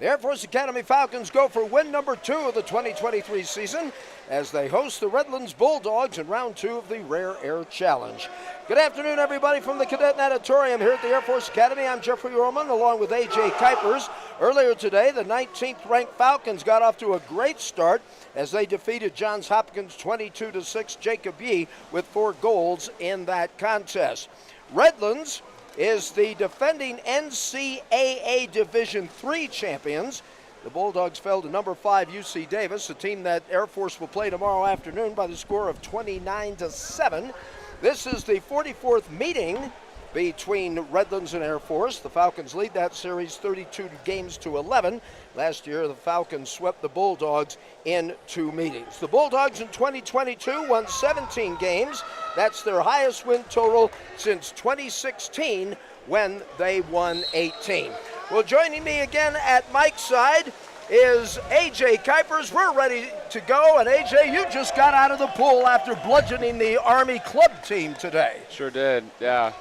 The Air Force Academy Falcons go for win number 2 of the 2023 season as they host the Redlands Bulldogs in round 2 of the Rare Air Challenge. Good afternoon, everybody, from the Cadet Natatorium here at the Air Force Academy. I'm Jeffrey Roman along with A.J. Kuipers. Earlier today, the 19th ranked Falcons got off to a great start as they defeated Johns Hopkins 22-6 Jacob Yee with 4 goals in that contest. Redlands is the defending NCAA Division III champions. The Bulldogs fell to number 5 UC Davis, a team that Air Force will play tomorrow afternoon by the score of 29-7. This is the 44th meeting between Redlands and Air Force. The Falcons lead that series 32-11. Last year, the Falcons swept the Bulldogs in 2 meetings. The Bulldogs in 2022 won 17 games. That's their highest win total since 2016 when they won 18. Well, joining me again at Mike's side is A.J. Kuipers. We're ready to go, and A.J., you just got out of the pool after bludgeoning the Army club team today. Sure did, yeah.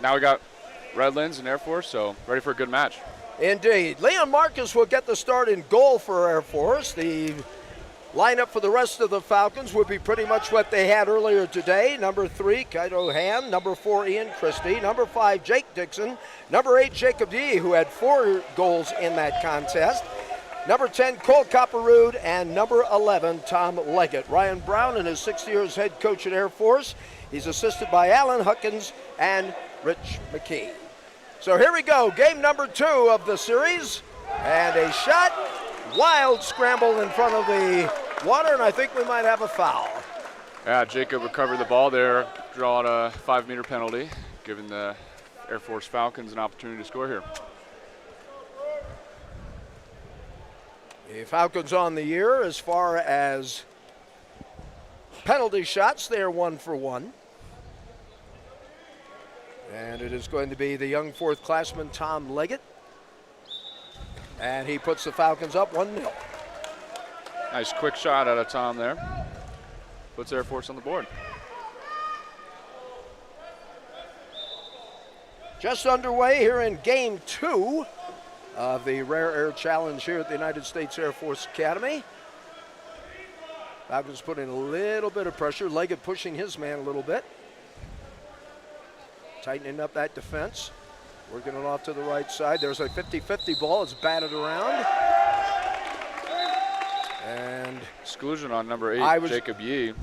Now we got Redlands and Air Force, so ready for a good match. Indeed. Leon Marcus will get the start in goal for Air Force. The lineup for the rest of the Falcons would be pretty much what they had earlier today. Number 3, Kaito Ham. Number 4, Ian Christie. Number 5, Jake Dixon. Number 8, Jacob Yee, who had 4 goals in that contest. Number 10, Cole Copperrood, and number 11, Tom Leggett. Ryan Brown in his 6th year as head coach at Air Force. He's assisted by Alan Huckins and Rich McKee. So here we go, game number 2 of the series. And a shot, wild scramble in front of the water, and I think we might have a foul. Yeah, Jacob recovered the ball there, drawing a 5-meter penalty, giving the Air Force Falcons an opportunity to score here. The Falcons on the year as far as penalty shots, they are 1 for 1. And it is going to be the young 4th-classman Tom Leggett. And he puts the Falcons up 1-0. Nice quick shot out of Tom there. Puts Air Force on the board. Just underway here in game 2 of the Rare Air Challenge here at the United States Air Force Academy. Falcons putting a little bit of pressure. Leggett pushing his man a little bit. Tightening up that defense. Working it off to the right side. There's a 50-50 ball. It's batted around. And exclusion on number 8, Jacob Yee.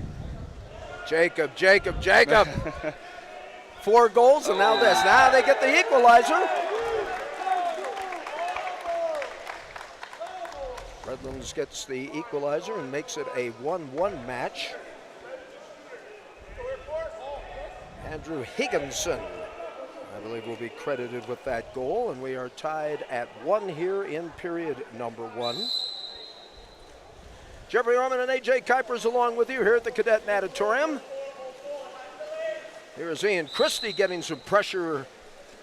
Jacob. 4 goals, and now this. Now they get the equalizer. Redlands gets the equalizer and makes it a 1-1 match. Andrew Higginson, I believe, will be credited with that goal, and we are tied at 1 here in period number 1. Jeffrey Orman and A.J. Kuipers along with you here at the Cadet Natatorium. Here's Ian Christie getting some pressure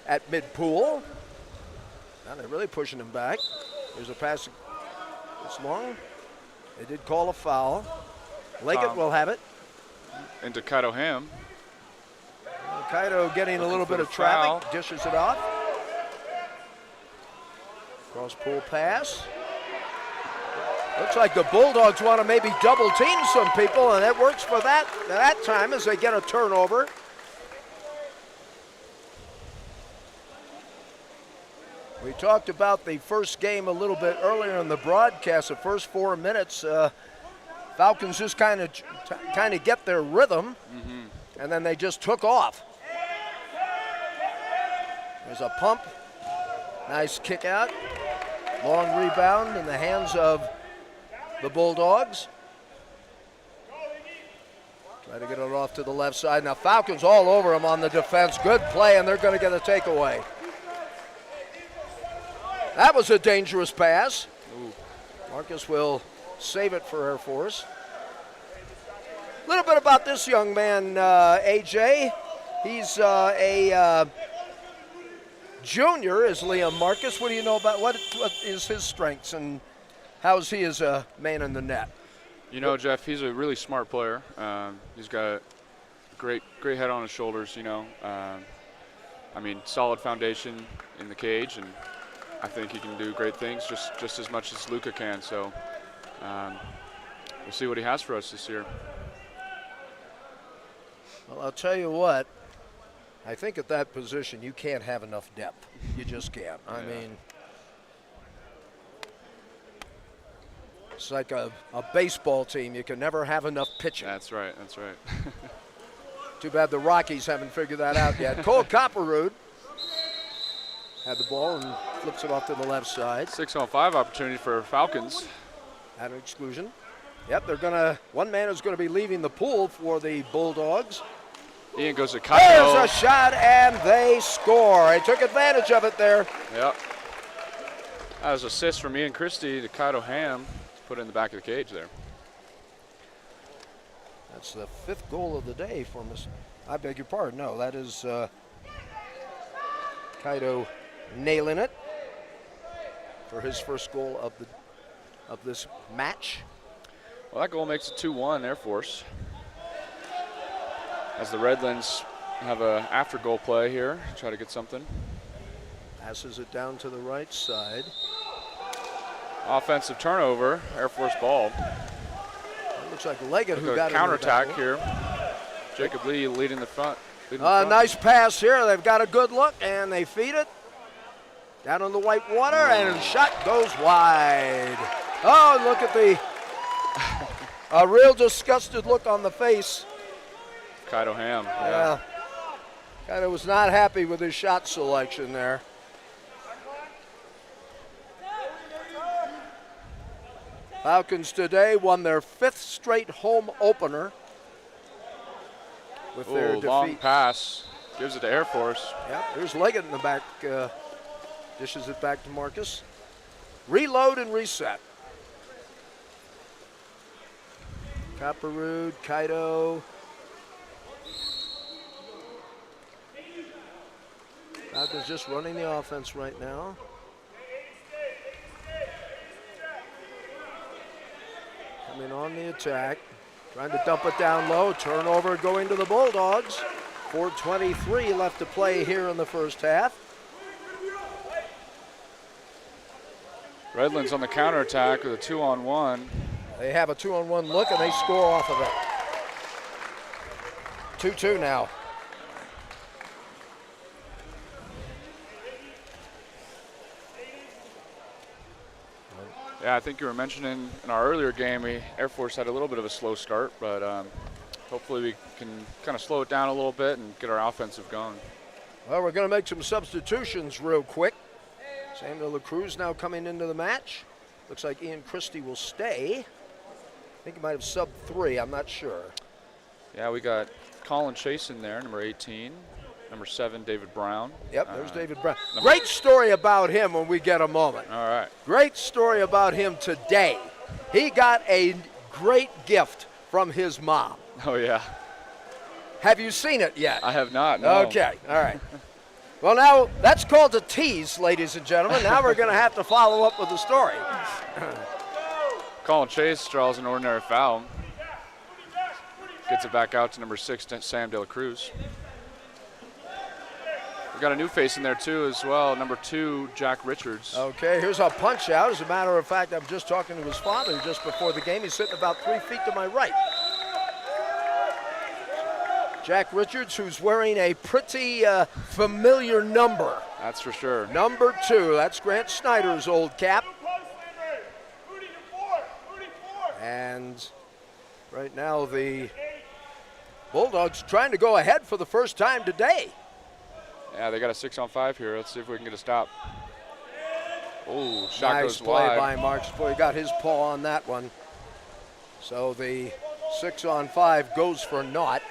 at mid-pool. Now they're really pushing him back. There's a pass. It's long. They did call a foul. Leggett will have it. Into Kaito Ham. Kaito getting a little bit of traffic, dishes it off. Cross pool pass. Looks like the Bulldogs want to maybe double team some people, and it works for that time as they get a turnover. We talked about the first game a little bit earlier in the broadcast. The first 4 minutes, Falcons just kind of get their rhythm, and then they just took off. There's a pump, nice kick out, long rebound in the hands of the Bulldogs. Try to get it off to the left side. Now Falcons all over them on the defense. Good play, and they're going to get a takeaway. That was a dangerous pass. Ooh. Marcus will save it for Air Force. A little bit about this young man, AJ. He's a junior, is Liam Marcus. What do you know about what is his strengths and how is he as a man in the net? You know, Jeff, he's a really smart player. He's got a great head on his shoulders, you know. I mean, solid foundation in the cage, and I think he can do great things just as much as Luka can. So we'll see what he has for us this year. Well, I'll tell you what. I think at that position you can't have enough depth. You just can't. I mean, it's like a baseball team. You can never have enough pitching. That's right. That's right. Too bad the Rockies haven't figured that out yet. Cole Copperrood had the ball and flips it off to the left side. 6-on-5 opportunity for Falcons. At an exclusion. Yep, one man is going to be leaving the pool for the Bulldogs. Ian goes to Kaito. There's a shot, and they score. He took advantage of it there. Yep. That was an assist from Ian Christie to Kaito Ham. Put it in the back of the cage there. That's the 5th goal of the day for Miss. I beg your pardon. No, that is Kaito nailing it for his first goal of this match. Well, that goal makes it 2-1 Air Force. As the Redlands have a after goal play here, try to get something. Passes it down to the right side. Offensive turnover, Air Force ball. It looks like Leggett who got counterattack here. Jacob Lee leading the front. Nice pass here. They've got a good look, and they feed it down on the white water, and the shot goes wide. Oh, look at a real disgusted look on the face. Kaito Ham. Yeah. Kaito was not happy with his shot selection there. Falcons today won their 5th straight home opener with their defeat. Long pass. Gives it to Air Force. Yep, there's Leggett in the back. Dishes it back to Marcus. Reload and reset. Copperrood, Kaito. Falcons just running the offense right now. Coming on the attack. Trying to dump it down low. Turnover going to the Bulldogs. 4:23 left to play here in the first half. Redlands on the counterattack with a 2-on-1. They have a 2-on-1 look, and they score off of it. 2-2 now. Yeah, I think you were mentioning in our earlier game, Air Force had a little bit of a slow start, but hopefully we can kind of slow it down a little bit and get our offensive going. Well, we're going to make some substitutions real quick. Samuel LaCruz now coming into the match. Looks like Ian Christie will stay. I think he might have subbed 3, I'm not sure. Yeah, we got Colin Chase in there, number 18. Number 7, David Brown. Yep, there's David Brown. Great story about him when we get a moment. All right. Great story about him today. He got a great gift from his mom. Oh, yeah. Have you seen it yet? I have not, no. Okay, all right. Well, now, that's called a tease, ladies and gentlemen. Now we're going to have to follow up with the story. Colin Chase draws an ordinary foul. Gets it back out to number 6, Sam De La Cruz. We got a new face in there too as well, number 2, Jack Richards. Okay, here's a punch out. As a matter of fact, I'm just talking to his father just before the game. He's sitting about 3 feet to my right. Jack Richards, who's wearing a pretty familiar number. That's for sure. Number 2, that's Grant Snyder's old cap. And right now the Bulldogs trying to go ahead for the first time today. Yeah, they got a 6-on-5 here. Let's see if we can get a stop. Oh, shot nice goes play wide. by Marks. Boy, he got his paw on that one. So the 6-on-5 goes for naught.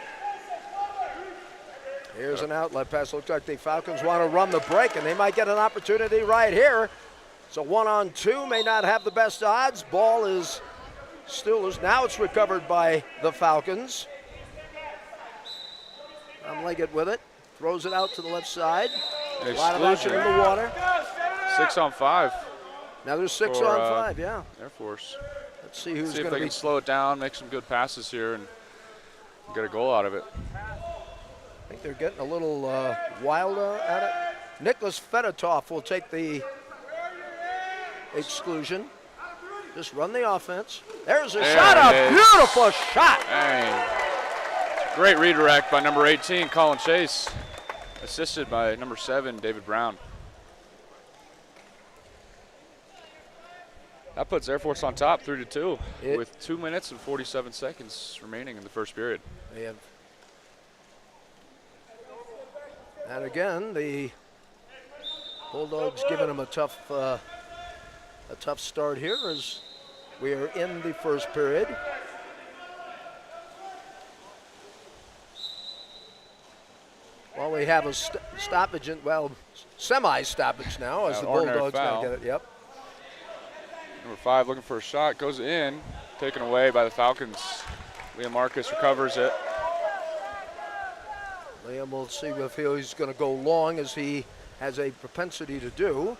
Here's an outlet pass. Looks like the Falcons want to run the break, and they might get an opportunity right here. So 1-on-2 may not have the best odds. Ball is still loose. Now it's recovered by the Falcons. Leggett with it. Throws it out to the left side. A lot of action in the water. 6-on-5. Now there's 6-on-5, yeah. Air Force. Let's see who's See if going they to can slow it down, make some good passes here, and get a goal out of it. I think they're getting a little wild at it. Nicholas Fedotov will take the exclusion. Just run the offense. There's a shot, a beautiful shot. Dang. Great redirect by number 18, Colin Chase, assisted by number 7, David Brown. That puts Air Force on top 3-2 with 2 minutes and 47 seconds remaining in the first period. They have, and again, the Bulldogs giving them a tough start here as we are in the first period. Well, we have a stoppage, semi-stoppage now as the Bulldogs now get it. Yep. Number 5 looking for a shot, goes in, taken away by the Falcons. Liam Marcus recovers it. Liam will see if he's going to go long, as he has a propensity to do.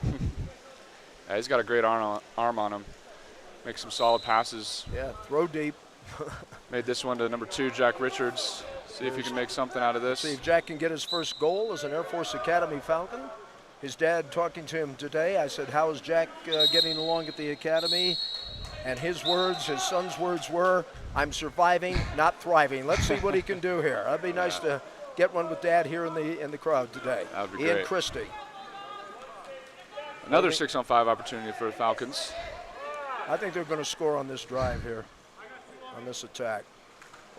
Yeah, he's got a great arm on him. Makes some solid passes. Yeah, throw deep. Made this one to number 2, Jack Richards. See if he can make something out of this. See if Jack can get his first goal as an Air Force Academy Falcon. His dad talking to him today, I said, how is Jack getting along at the academy? And his son's words were, I'm surviving, not thriving. Let's see what he can do here. That'd be nice to get one with Dad here in the crowd today. That would be Ian great. Christie. Another 6-on-5 opportunity for the Falcons. I think they're going to score on this drive here, on this attack.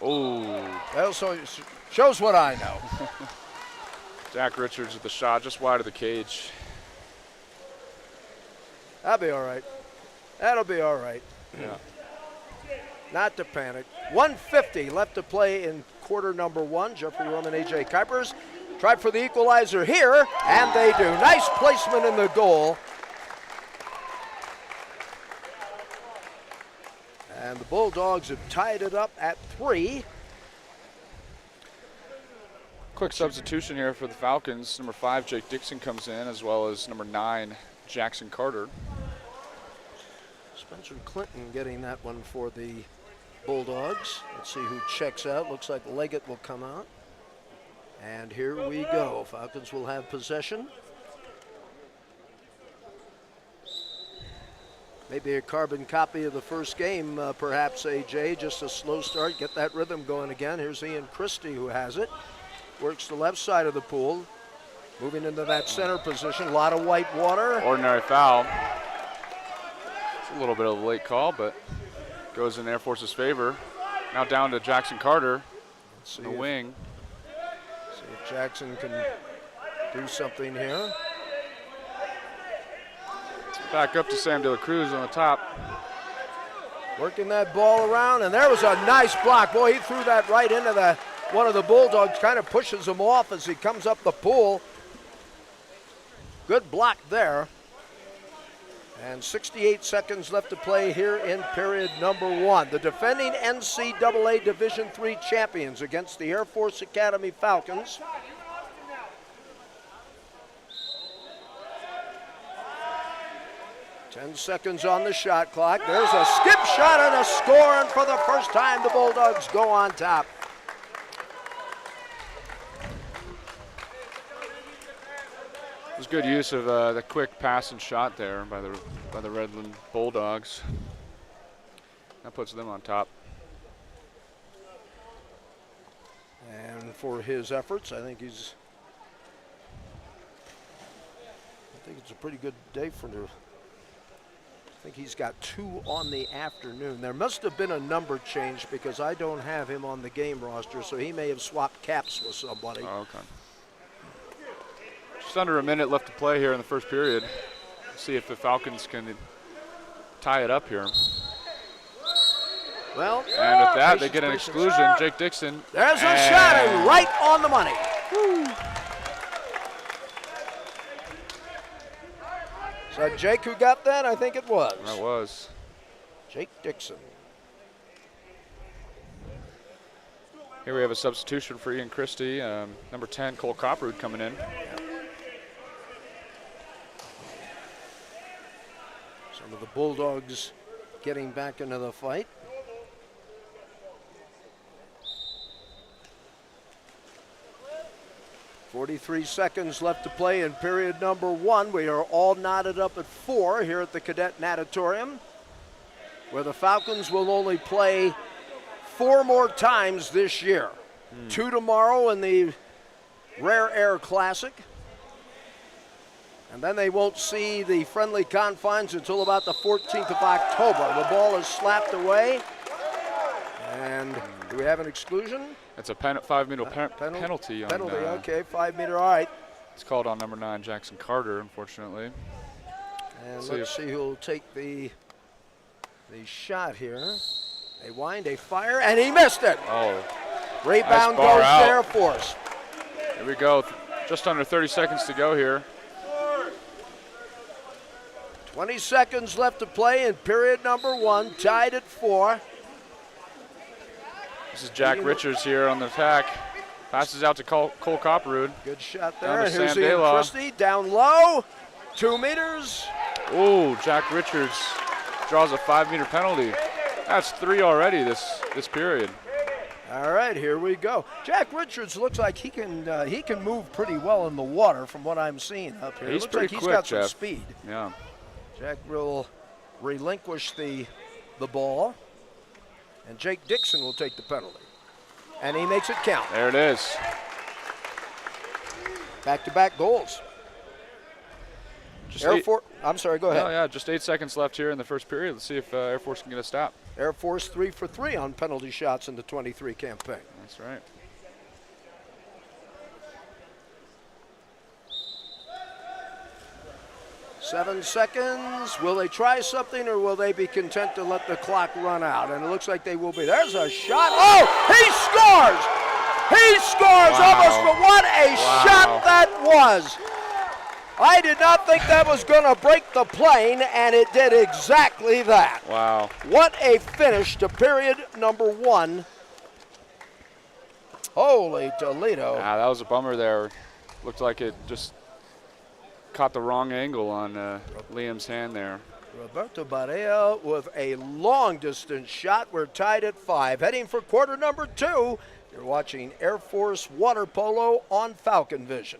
Oh. That also shows what I know. Jack Richards with the shot just wide of the cage. That'll be all right. That'll be all right. Yeah. Not to panic. 1:50 left to play in quarter number 1. Jeffrey Roman, A.J. Kuipers tried for the equalizer here, and they do. Nice placement in the goal. And the Bulldogs have tied it up at 3. Quick substitution here for the Falcons. Number 5, Jake Dixon comes in, as well as number 9, Jackson Carter. Spencer Clinton getting that one for the Bulldogs. Let's see who checks out. Looks like Leggett will come out. And here we go. Falcons will have possession. Maybe a carbon copy of the first game, perhaps, AJ. Just a slow start, get that rhythm going again. Here's Ian Christie who has it. Works the left side of the pool. Moving into that center position. A lot of white water. Ordinary foul. It's a little bit of a late call, but goes in Air Force's favor. Now down to Jackson Carter in the wing. See if Jackson can do something here. Back up to Sam De La Cruz on the top. Working that ball around, and there was a nice block. Boy, he threw that right into one of the Bulldogs, kind of pushes him off as he comes up the pool. Good block there. And 68 seconds left to play here in period number 1. The defending NCAA Division III champions against the Air Force Academy Falcons. Ten seconds on the shot clock. There's a skip shot and a score, and for the first time the Bulldogs go on top. It was good use of the quick pass and shot there by the Redland Bulldogs. That puts them on top. And for his efforts, I think it's a pretty good day for the. I think he's got 2 on the afternoon. There must have been a number change because I don't have him on the game roster, so he may have swapped caps with somebody. Oh, okay. Just under a minute left to play here in the first period. See if the Falcons can tie it up here. Well, and with that, they get an exclusion. Jake Dixon. There's a shot, and right on the money. Woo. Is that Jake who got that? I think it was. That was. Jake Dixon. Here we have a substitution for Ian Christie. Number 10, Cole Copperwood coming in. Some of the Bulldogs getting back into the fight. 43 seconds left to play in period number 1. We are all knotted up at 4 here at the Cadet Natatorium, where the Falcons will only play 4 more times this year. 2 tomorrow in the Rare Air Classic. And then they won't see the friendly confines until about the 14th of October. The ball is slapped away. And do we have an exclusion? It's a 5-meter penalty. Penalty, okay, 5 meter, all right. It's called on number 9, Jackson Carter, unfortunately. And let's see who'll take the shot here. They wind, they fire, and he missed it. Oh, Rebound nice bar goes out. to Air Force. Here we go. Just under 30 seconds to go here. 20 seconds left to play in period number 1, tied at 4. This is Jack Richards here on the attack. Passes out to Cole Copperwood. Good shot Down there. to Here's Sam Ian Delaw. Christie down low. 2 meters. Ooh, Jack Richards draws a 5-meter penalty. That's 3 already this period. All right, here we go. Jack Richards looks like he can move pretty well in the water from what I'm seeing up here. He's Looks pretty like quick, he's got Jeff. some speed. Yeah. Jack will relinquish the ball, and Jake Dixon will take the penalty. And he makes it count. There it is. Back-to-back goals. Just Air Force, I'm sorry, go ahead. Oh, yeah, just 8 seconds left here in the first period. Let's see if Air Force can get a stop. Air Force 3 for 3 on penalty shots in the 23 campaign. That's right. Seven seconds. Will they try something, or will they be content to let the clock run out? And it looks like they will be. There's a shot. Oh, he scores! He scores almost, but what a shot that was! I did not think that was going to break the plane, and it did exactly that. Wow. What a finish to period number 1. Holy Toledo. Ah, that was a bummer there. Looked like it just caught the wrong angle on Liam's hand there. Roberto Barea with a long-distance shot. We're tied at 5. Heading for quarter number 2. You're watching Air Force Water Polo on Falcon Vision.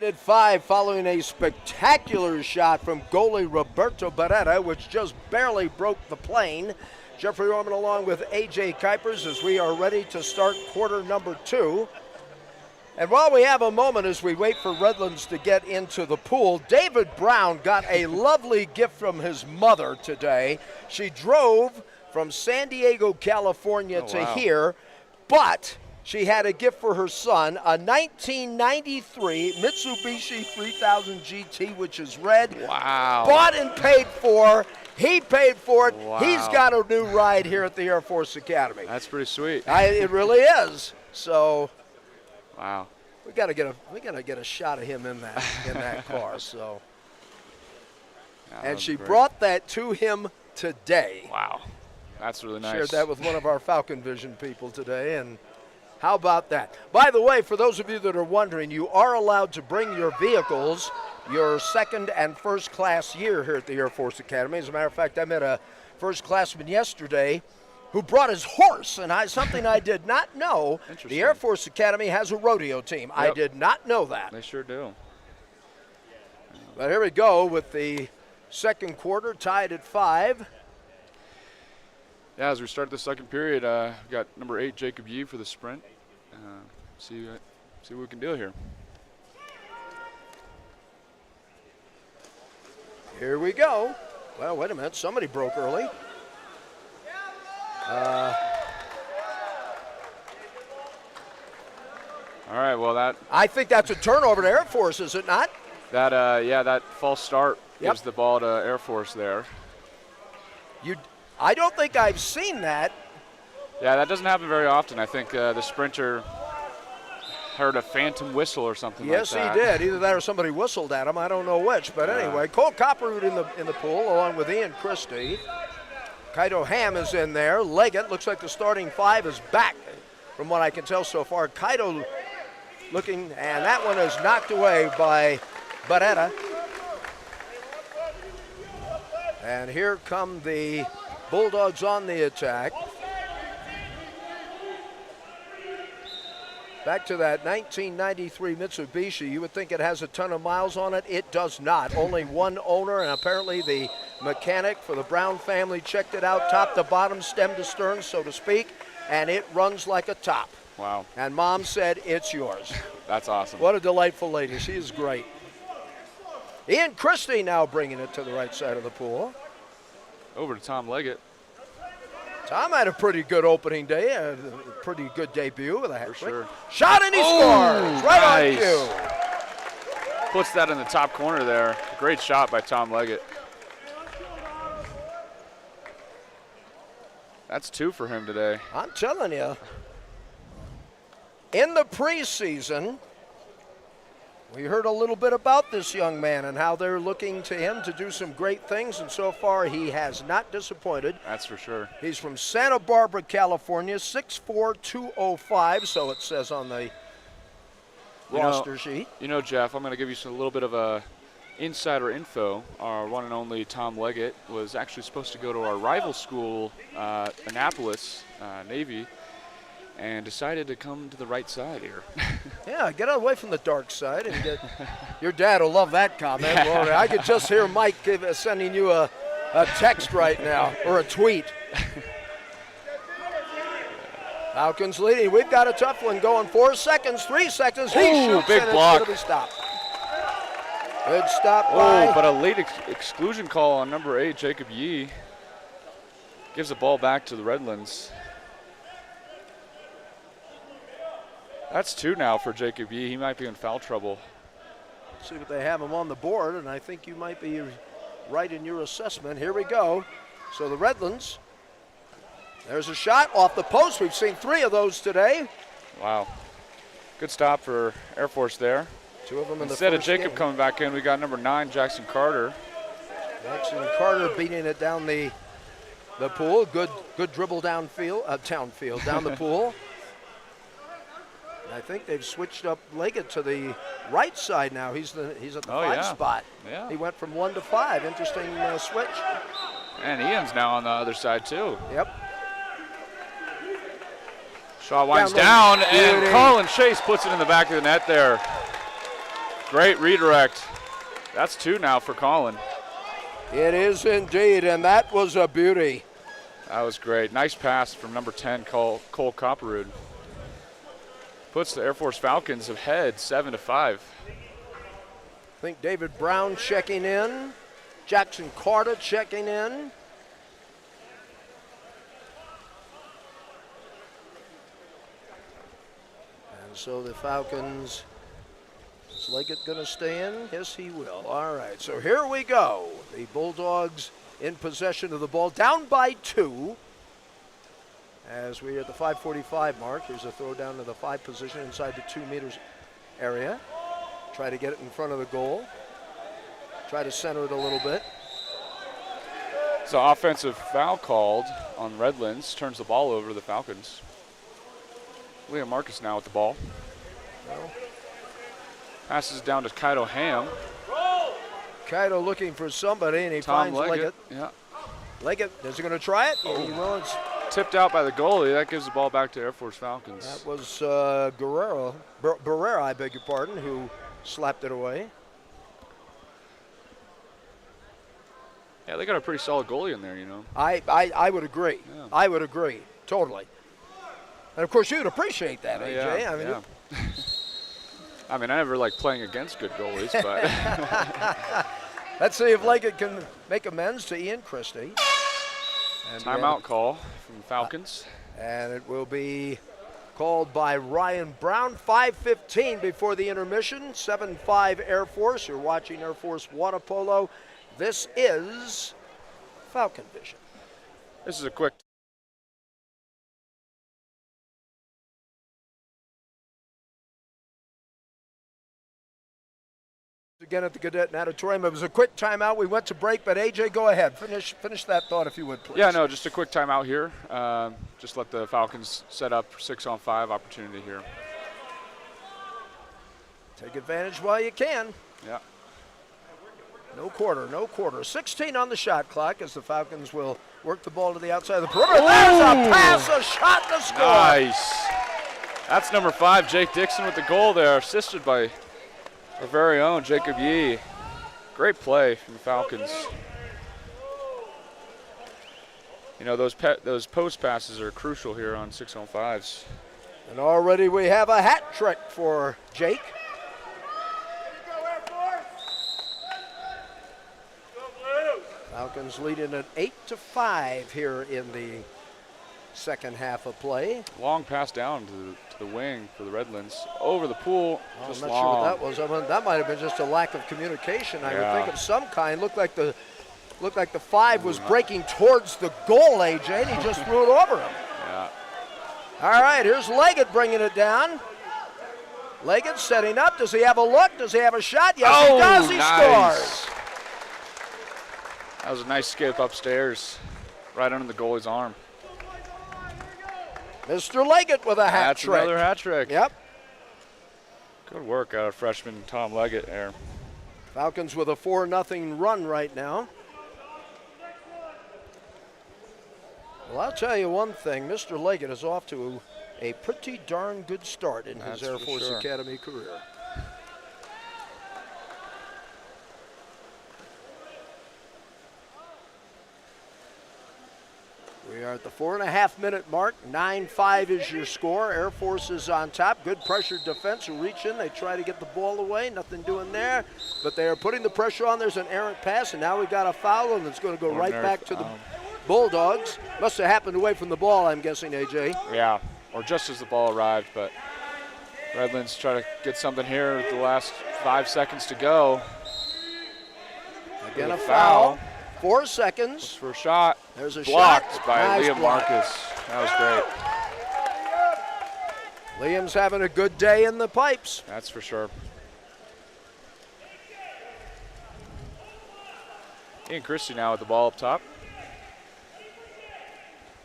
At 5 following a spectacular shot from goalie Roberto Beretta, which just barely broke the plane. Jeffrey Orman along with A.J. Kuipers as we are ready to start quarter number 2. And while we have a moment as we wait for Redlands to get into the pool, David Brown got a lovely gift from his mother today. She drove from San Diego, California to here, but she had a gift for her son, a 1993 Mitsubishi 3000 GT, which is red. Wow. Bought and paid for. He paid for it. Wow. He's got a new ride here at the Air Force Academy. That's pretty sweet. It really is. So Wow. we gotta get a shot of him in that car. So Yeah, and that she was great. brought that to him today. Wow. That's really nice. Shared that with one of our Falcon Vision people today, and how about that? By the way, for those of you that are wondering, you are allowed to bring your vehicles your second and first class year here at the Air Force Academy. As a matter of fact, I met a first classman yesterday who brought his horse, and something I did not know. The Air Force Academy has a rodeo team. Yep. I did not know that. They sure do. But here we go with the second quarter, tied at 5. Yeah, as we start the second period, we've got number 8, Jacob Yee for the sprint. See what we can do here. Here we go. Well, wait a minute. Somebody broke early. All right, well, I think that's a turnover to Air Force, is it not? That false start gives Yep. the ball to Air Force there. I don't think I've seen that. Yeah, that doesn't happen very often. I think the sprinter heard a phantom whistle or something like that. Yes, he did. Either that or somebody whistled at him. I don't know which. But anyway, Cole Copperroot in the pool along with Ian Christie. Kaito Ham is in there. Leggett looks like the starting 5 is back from what I can tell so far. Kaito looking, and that one is knocked away by Barretta. And here come the Bulldogs on the attack. Back to that 1993 Mitsubishi. You would think it has a ton of miles on it. It does not. Only one owner, and apparently the mechanic for the Brown family checked it out top to bottom, stem to stern, so to speak, and it runs like a top. Wow. And Mom said, it's yours. That's awesome. What a delightful lady. She is great. Ian Christie now bringing it to the right side of the pool. Over to Tom Leggett. Tom had a pretty good opening day, a pretty good debut with a hat trick. Sure. Shot and he scores right on cue. Puts that in the top corner there. Great shot by Tom Leggett. That's 2 for him today. I'm telling you, in the preseason, we heard a little bit about this young man and how they're looking to him to do some great things, and so far he has not disappointed. That's for sure. He's from Santa Barbara, California, 6'4", 205, so it says on the roster sheet. You know, Jeff, I'm going to give you a little bit of a insider info. Our one and only Tom Leggett was actually supposed to go to our rival school, Annapolis, Navy, and decided to come to the right side here. Yeah, get away from the dark side and get. Your dad will love that comment. Well, I could just hear Mike sending you a text right now or a tweet. Falcons leading. We've got a tough one going. 4 seconds, 3 seconds. He shoots big and block. It's going to be stopped. Good stop by. But a late exclusion call on number 8, Jacob Yee. Gives the ball back to the Redlands. That's 2 now for Jacob Yee. He might be in foul trouble. See what they have him on the board, and I think you might be right in your assessment. Here we go. So the Redlands, there's a shot off the post. We've seen 3 of those today. Wow. Good stop for Air Force there. 2 of them in the Instead of first Jacob game. coming back in, we got number 9, Jackson Carter. Jackson Carter beating it down the pool. Good dribble downfield, down the pool. I think they've switched up Leggett to the right side now. He's at the 5 spot. Yeah. He went from 1 to 5. Interesting switch. And Ian's now on the other side too. Yep. Shaw winds down, and Beauty. Colin Chase puts it in the back of the net there. Great redirect. That's 2 now for Colin. It is indeed, and that was a beauty. That was great. Nice pass from number 10, Cole Copperwood. Puts the Air Force Falcons ahead 7-5. I think David Brown checking in. Jackson Carter checking in. And so the Falcons, is Leggett going to stay in? Yes, he will. All right, so here we go. The Bulldogs in possession of the ball, down by 2. As we're at the 5:45 mark, there's a throw down to the 5 position inside the 2 meters area. Try to get it in front of the goal. Try to center it a little bit. So offensive foul called on Redlands, turns the ball over to the Falcons. Liam Marcus now with the ball. Well, passes down to Kaido Ham. Kaido looking for somebody, and he Tom finds Leggett. Leggett. Yeah. Leggett, is he going to try it? Oh. He will. It's Tipped out by the goalie. That gives the ball back to Air Force Falcons. That was Barrera, I beg your pardon, who slapped it away. Yeah, they got a pretty solid goalie in there, you know. I would agree. Yeah. I would agree, totally. And of course, you'd appreciate that, AJ. Yeah, I mean, yeah. I mean, I never like playing against good goalies, but let's see if Leggett can make amends to Ian Christie. And timeout call from the Falcons. And it will be called by Ryan Brown. 5:15 before the intermission. 7-5 Air Force. You're watching Air Force water polo. This is Falcon Vision. This is a quick. Again at the Cadet Natatorium. It was a quick timeout. We went to break, but AJ, go ahead. Finish that thought if you would, please. Yeah, no, just a quick timeout here. Just let the Falcons set up 6-on-5 opportunity here. Take advantage while you can. Yeah. No quarter, no quarter. 16 on the shot clock as the Falcons will work the ball to the outside of the perimeter. There's a pass, a shot, and a score. Nice. That's number 5, Jake Dixon with the goal there, assisted by our very own Jacob Yee. Great play from the Falcons. You know, those post passes are crucial here on 6-on-5s. And already we have a hat trick for Jake. Falcons leading at 8-5 here in the second half of play. Long pass down to the wing for the Redlands. Over the pool, just I'm not long. sure what that was. I mean, that might have been just a lack of communication. I would think of some kind. Looked like the 5 was breaking towards the goal, AJ, and he just threw it over him. Yeah. All right, here's Leggett bringing it down. Leggett setting up. Does he have a look? Does he have a shot? Yes, he does. He scores. That was a nice skip upstairs, right under the goalie's arm. Mr. Leggett with a hat trick. That's another hat trick. Yep. Good work out of freshman Tom Leggett there. Falcons with a 4-0 run right now. Well, I'll tell you one thing. Mr. Leggett is off to a pretty darn good start in his Air Force Academy career. We are at the 4.5-minute mark. 9-5 is your score. Air Force is on top. Good pressure defense. Who reach in. They try to get the ball away. Nothing doing there. But they are putting the pressure on. There's an errant pass, and now we got a foul, and it's going to go right back to the Bulldogs. Must have happened away from the ball, I'm guessing, AJ. Yeah, or just as the ball arrived. But Redlands try to get something here with the last 5 seconds to go. Again, a foul. 4 seconds. For a shot. There's a blocked shot. by Nice Liam block. Marcus. That was great. Liam's having a good day in the pipes. That's for sure. Ian Christie now with the ball up top.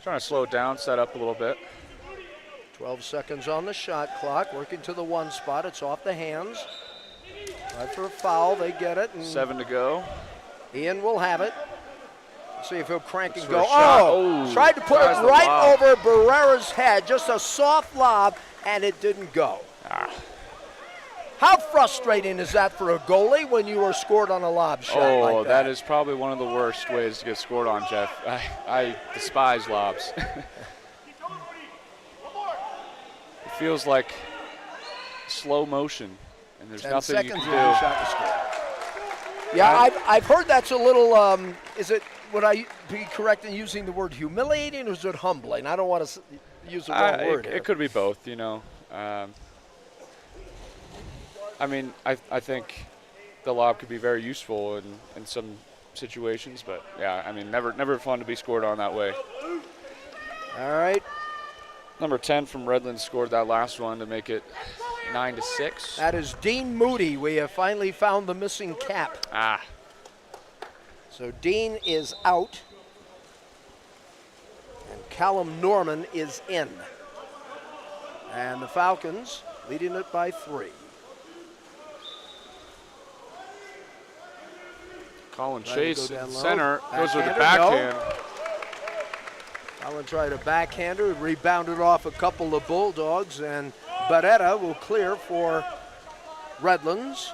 Trying to slow it down, set up a little bit. 12 seconds on the shot clock. Working to the 1 spot. It's off the hands. Right for a foul. They get it. And 7 to go. Ian will have it. See if he'll crank and go. Oh, tried to put it right over Barrera's head. Just a soft lob, and it didn't go. How frustrating is that for a goalie when you are scored on a lob shot like that? Oh, that is probably one of the worst ways to get scored on, Jeff. I despise lobs. It feels like slow motion, and there's 10 nothing you seconds can on the do. shot to score. Yeah, I've heard that's a little, would I be correct in using the word humiliating or is it humbling? I don't want to use the wrong word here. It could be both, you know. I mean, I think the lob could be very useful in some situations, but yeah, I mean, never fun to be scored on that way. All right. Number 10 from Redlands scored that last one to make it 9-6. That is Dean Moody. We have finally found the missing cap. Ah, So Dean is out, and Callum Norman is in. And the Falcons leading it by 3. Colin Trying to Chase go down in low. center goes with the Backhander, backhand. Allen tried a backhander, rebounded off a couple of Bulldogs, and Barrera will clear for Redlands.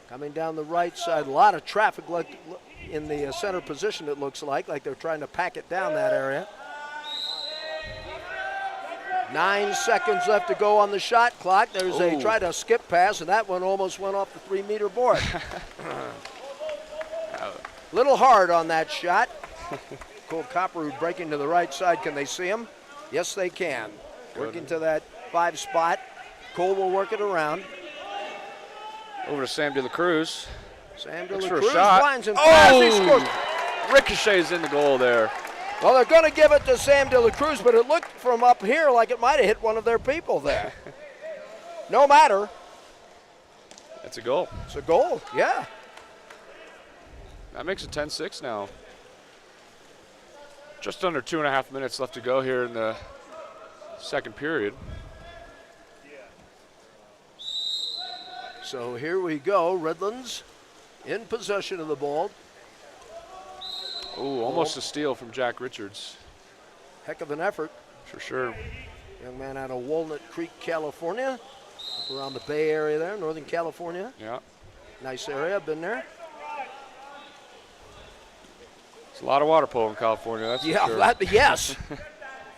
Coming down the right side, a lot of traffic in the center position, it looks like they're trying to pack it down that area. 9 seconds left to go on the shot clock. There's a try to skip pass, and that one almost went off the 3-meter board. Little hard on that shot. Cole Copperwood breaking to the right side. Can they see him? Yes, they can. Working to that 5 spot. Cole will work it around. Over to Sam De La Cruz. Sam De Looks La for a Cruz shot. blinds and fires. He scores. Ricochets in the goal there. Well, they're going to give it to Sam De La Cruz, but it looked from up here like it might have hit one of their people there. No matter. That's a goal. It's a goal, yeah. That makes it 10-6 now. Just under 2.5 minutes left to go here in the second period. So here we go. Redlands in possession of the ball. Ooh, almost a steal from Jack Richards. Heck of an effort. For sure. Young man out of Walnut Creek, California. Up around the Bay Area there, Northern California. Yeah. Nice area, been there. It's a lot of water polo in California, that's for sure. Yes.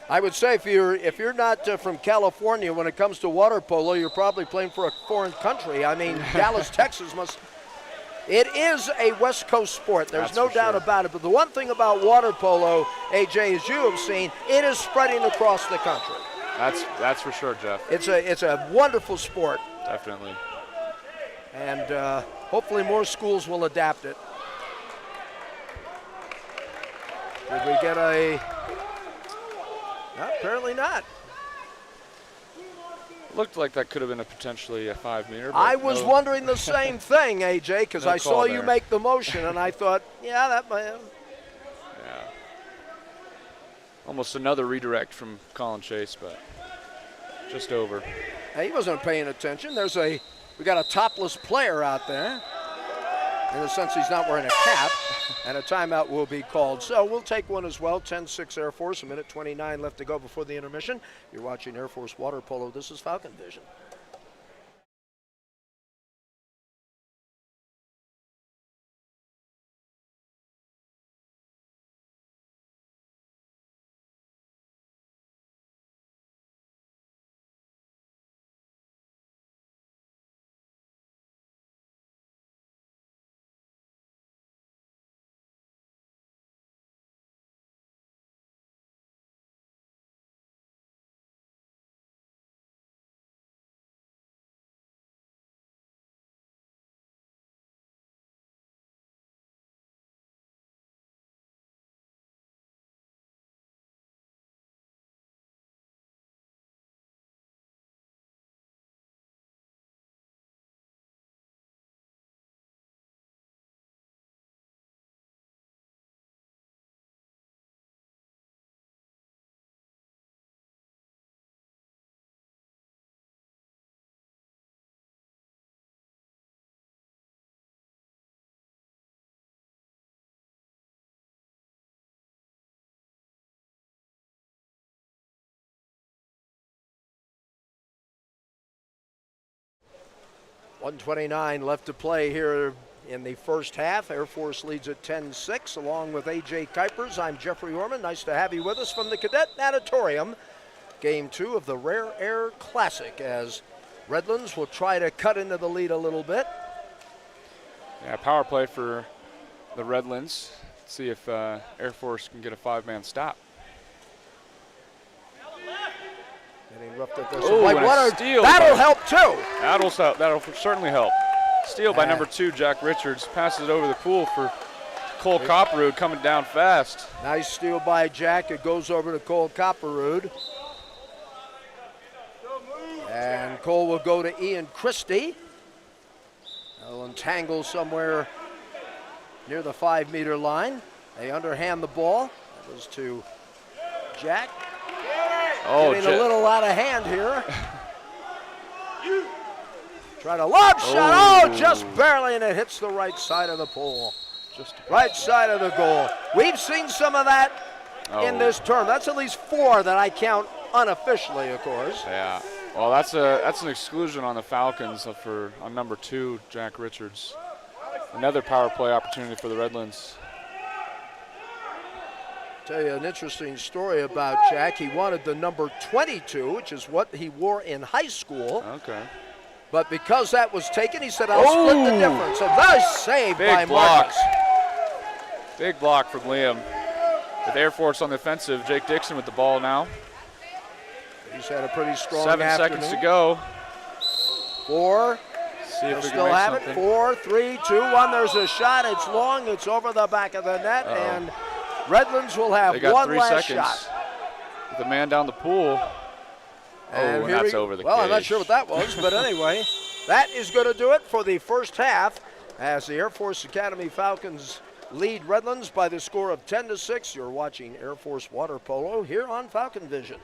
I would say if you're not from California, when it comes to water polo, you're probably playing for a foreign country. I mean, Dallas, Texas must. It is a West Coast sport. There's That's no for doubt sure. about it. But the one thing about water polo, AJ, as you have seen, it is spreading across the country. That's for sure, Jeff. It's a wonderful sport, Definitely. and hopefully more schools will adapt it. Did we get a? No, apparently not. Looked like that could have been potentially a 5-meter. I was wondering the same thing, AJ, because No I saw call you there. make the motion, and I thought, yeah, that might. Yeah. Almost another redirect from Colin Chase, but just over. He wasn't paying attention. We got a topless player out there. In the sense he's not wearing a cap, and a timeout will be called. So we'll take one as well. 10-6 Air Force, 1:29 left to go before the intermission. You're watching Air Force Water Polo. This is Falcon Vision. .129 left to play here in the first half. Air Force leads at 10-6 along with AJ Kuipers. I'm Jeffrey Orman. Nice to have you with us from the Cadet Natatorium. Game 2 of the Rare Air Classic as Redlands will try to cut into the lead a little bit. Yeah, power play for the Redlands. See if Air Force can get a 5-man stop. Getting getting roughed up there. So Oh, white and a water, steal that'll by- help too. That'll certainly help. Steal by number 2, Jack Richards. Passes it over the pool for Cole Copperwood coming down fast. Nice steal by Jack. It goes over to Cole Copperwood. And Cole will go to Ian Christie. They'll entangle somewhere near the 5-meter line. They underhand the ball. That was to Jack. Oh, Getting a little out of hand here. Try to lob shot. Oh, just barely, and it hits the right side of the pole. Just Right side of the goal. We've seen some of that in this term. That's at least 4 that I count unofficially, of course. Yeah. Well, that's an exclusion on the Falcons on number 2, Jack Richards. Another power play opportunity for the Redlands. Tell you an interesting story about Jack. He wanted the number 22, which is what he wore in high school. Okay. But because that was taken, he said, I'll split the difference. A nice save by Big block. Marcus. Big block from Liam. With Air Force on the offensive, Jake Dixon with the ball now. He's had a pretty strong 7 afternoon. seconds to go. 4. See They'll if we still can make have something. it. 4, 3, 2, 1. There's a shot. It's long. It's over the back of the net. And Redlands will have They got one 3 last seconds. shot. With the man down the pool. And and here that's we- over the Well, I'm not cage. sure what that was, but anyway, that is going to do it for the first half as the Air Force Academy Falcons lead Redlands by the score of 10-6. You're watching Air Force Water Polo here on Falcon Vision.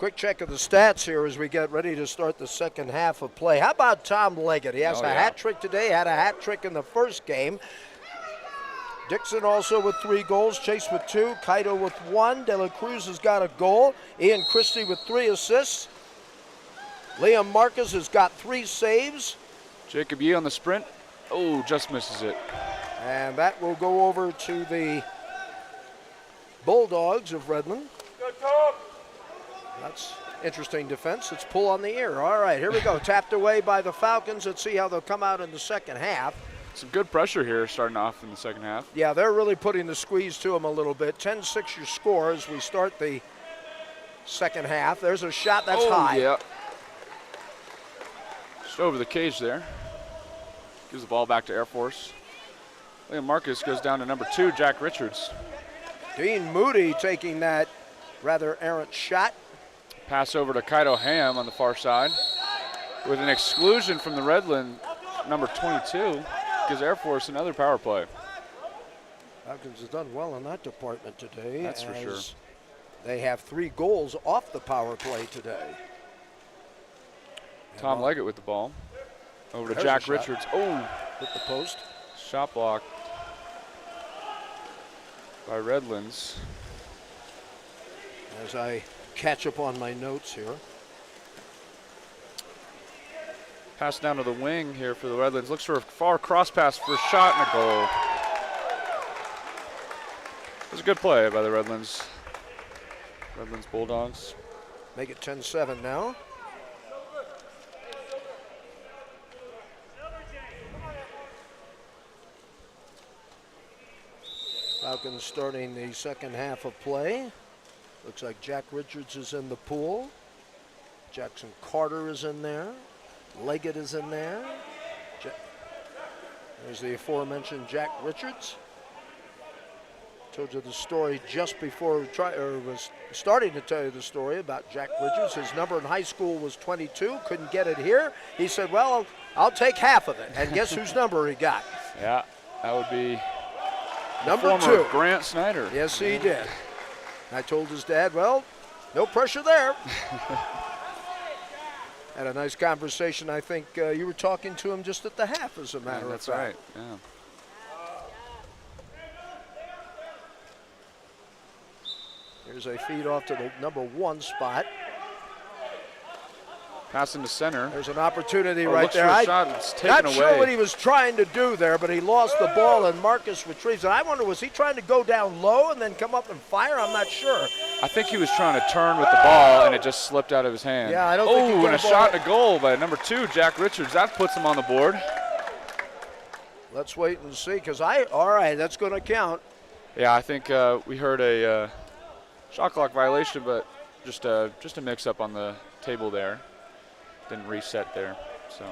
Quick check of the stats here as we get ready to start the second half of play. How about Tom Leggett? He has a hat trick today, had a hat trick in the first game. Dixon also with 3 goals, Chase with 2, Kaito with 1, De La Cruz has got a goal, Ian Christie with 3 assists, Liam Marcus has got 3 saves. Jacob Yee on the sprint. Oh, just misses it. And that will go over to the Bulldogs of Redland. That's interesting defense. It's pull on the ear. All right, here we go. Tapped away by the Falcons. Let's see how they'll come out in the second half. Some good pressure here starting off in the second half. Yeah, they're really putting the squeeze to them a little bit. 10-6 your score as we start the second half. There's a shot that's high. Yeah. Just over the cage there. Gives the ball back to Air Force. Liam Marcus goes down to number 2, Jack Richards. Dean Moody taking that rather errant shot. Pass over to Kaito Ham on the far side. With an exclusion from the Redland, number 22. Gives Air Force another power play. Falcons has done well in that department today. That's for sure. They have 3 goals off the power play today. Tom Leggett with the ball. Over to There's Jack a shot. Richards. Oh, Hit the post. shot block by Redlands. As I catch up on my notes here. Pass down to the wing here for the Redlands. Looks for a far cross pass for a shot and a goal. It was a good play by the Redlands Bulldogs. Make it 10-7 now. Falcons starting the second half of play. Looks like Jack Richards is in the pool. Jackson Carter is in there. Leggett is in there. There's the aforementioned Jack Richards. Told you the story just before was starting to tell you the story about Jack Richards. His number in high school was 22, couldn't get it here. He said, well, I'll take half of it. And guess whose number he got? Yeah, that would be number former 2. Grant Snyder. Yes, he did. I told his dad, well, no pressure there. Had a nice conversation. I think you were talking to him just at the half, as a matter of fact. That's right, yeah. Here's a feed off to the number 1 spot. Pass into center. There's an opportunity right looks there. for a shot, it's taken Not away. sure what he was trying to do there, but he lost the ball and Marcus retrieves it. I wonder, was he trying to go down low and then come up and fire? I'm not sure. I think he was trying to turn with the ball and it just slipped out of his hand. Yeah, I don't think he and got a a ball. shot and a goal by number 2, Jack Richards. That puts him on the board. Let's wait and see, because all right, that's going to count. Yeah, I think we heard a shot clock violation, but just a mix-up on the table there. Didn't reset there, so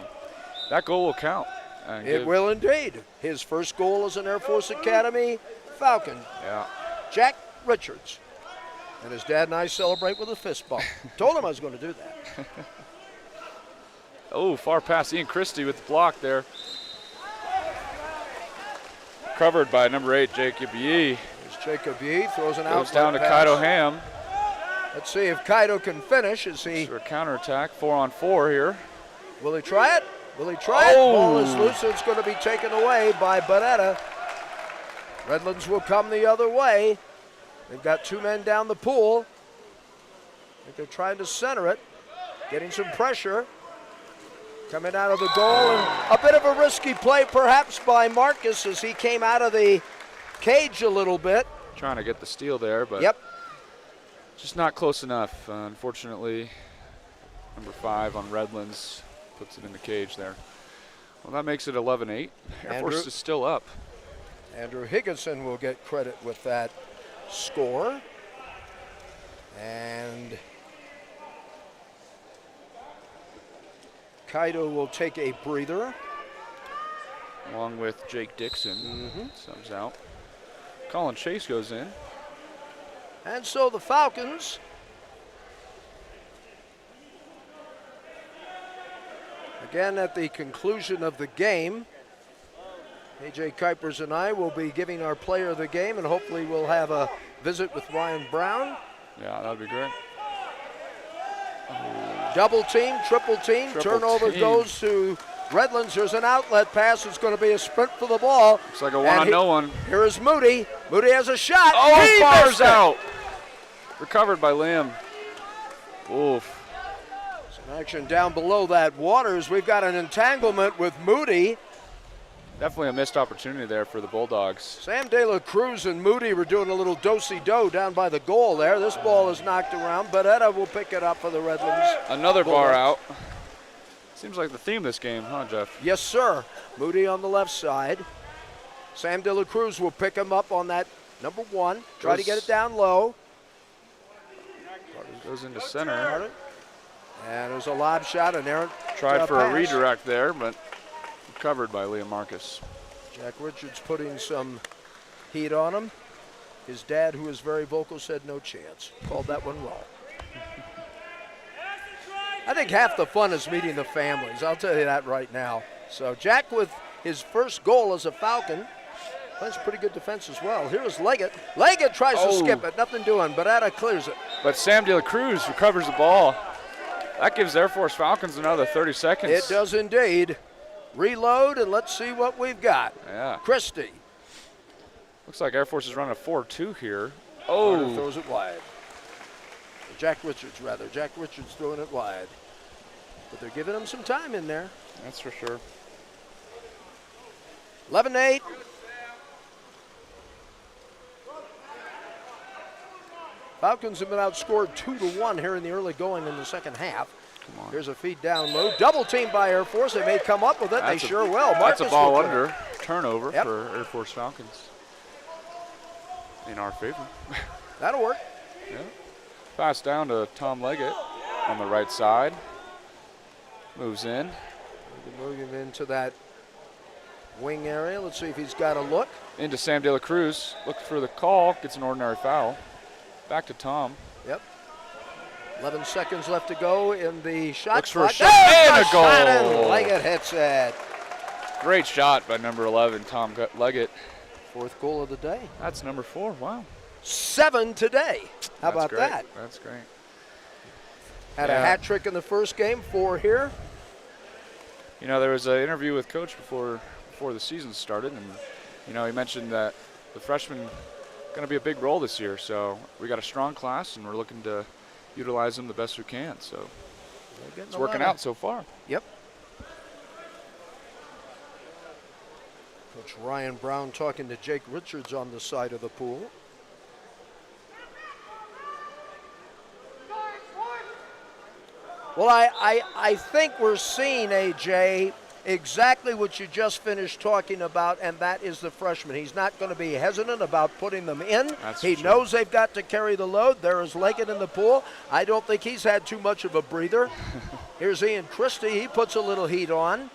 that goal will count. It will indeed. His first goal as an Air Force Academy Falcon. Yeah. Jack Richards. And his dad and I celebrate with a fist bump. Told him I was going to do that. Oh, far pass. Ian Christie with the block there. Covered by number 8, Jacob Yee. There's Jacob Yee, throws an out. Goes down to Kaito Ham. Let's see if Kaito can finish. Is he? For a counterattack, 4-on-4 here. Will he try it? Will he try it? Ball is loose. It's going to be taken away by Bonetta. Redlands will come the other way. They've got 2 men down the pool. I think they're trying to center it. Getting some pressure. Coming out of the goal. And a bit of a risky play perhaps by Marcus as he came out of the cage a little bit. Trying to get the steal there, but Yep. just not close enough. Unfortunately, number 5 on Redlands puts it in the cage there. Well, that makes it 11-8. Air Force is still up. Andrew Higginson will get credit with that score. And Kaito will take a breather. Along with Jake Dixon, subs out. Colin Chase goes in. And so the Falcons again at the conclusion of the game. AJ Kuipers and I will be giving our player of the game, and hopefully we'll have a visit with Ryan Brown. Yeah, that would be great. Double team, triple team. Turnover goes to Redlands. There's an outlet pass. It's going to be a sprint for the ball. Looks like a one-on-no-one. Here is Moody. Moody has a shot. Oh, he fires out. Recovered by Liam. Oof. Some action down below that. Waters, we've got an entanglement with Moody. Definitely a missed opportunity there for the Bulldogs. Sam De La Cruz and Moody were doing a little do-si-do down by the goal there. This ball is knocked around. Beretta will pick it up for the Redlands. Another bar out. Seems like the theme of this game, huh, Jeff? Yes, sir. Moody on the left side. Sam De La Cruz will pick him up on that number 1. Try to get it down low. Goes into center. And there's a lob shot, an errant Tried for pass. a redirect there, but covered by Liam Marcus. Jack Richards putting some heat on him. His dad, who is very vocal, said no chance. Called that one wrong. I think half the fun is meeting the families. I'll tell you that right now. So Jack with his first goal as a Falcon. Plays pretty good defense as well. Here's Leggett. Leggett tries to skip it. Nothing doing. Beretta clears it. But Sam De La Cruz recovers the ball. That gives Air Force Falcons another 30 seconds. It does indeed. Reload, and let's see what we've got. Yeah. Christie. Looks like Air Force is running a 4-2 here. Carter throws it wide. Jack Richards, rather. Jack Richards throwing it wide. But they're giving him some time in there. That's for sure. 11-8. Falcons have been outscored 2-1 here in the early going in the second half. Here's a feed down low. Double team by Air Force. They may come up with it. They sure will. That's a ball under. Turnover for Air Force Falcons. In our favor. That'll work. Yeah. Pass down to Tom Leggett on the right side. Moves in. Moving into that wing area. Let's see if he's got a look. Into Sam De La Cruz. Looks for the call. Gets an ordinary foul. Back to Tom. Yep. 11 seconds left to go in the shot. Looks for a shot and a goal. And Leggett hits it. Great shot by number 11, Tom Leggett. 4th goal of the day. That's number 4. Wow. 7 today. How about that? That's great. Had a hat trick in the first game. 4 here. You know, there was an interview with Coach before the season started, and you know, he mentioned that the freshmen going to be a big role this year. So we got a strong class, and we're looking to utilize them the best we can. So it's working out so far. Yep. Coach Ryan Brown talking to Jake Richards on the side of the pool. Well, I think we're seeing, AJ, exactly what you just finished talking about, and that is the freshman. He's not going to be hesitant about putting them in. He knows they've got to carry the load. There is Leggett in the pool. I don't think he's had too much of a breather. Here's Ian Christie. He puts a little heat on.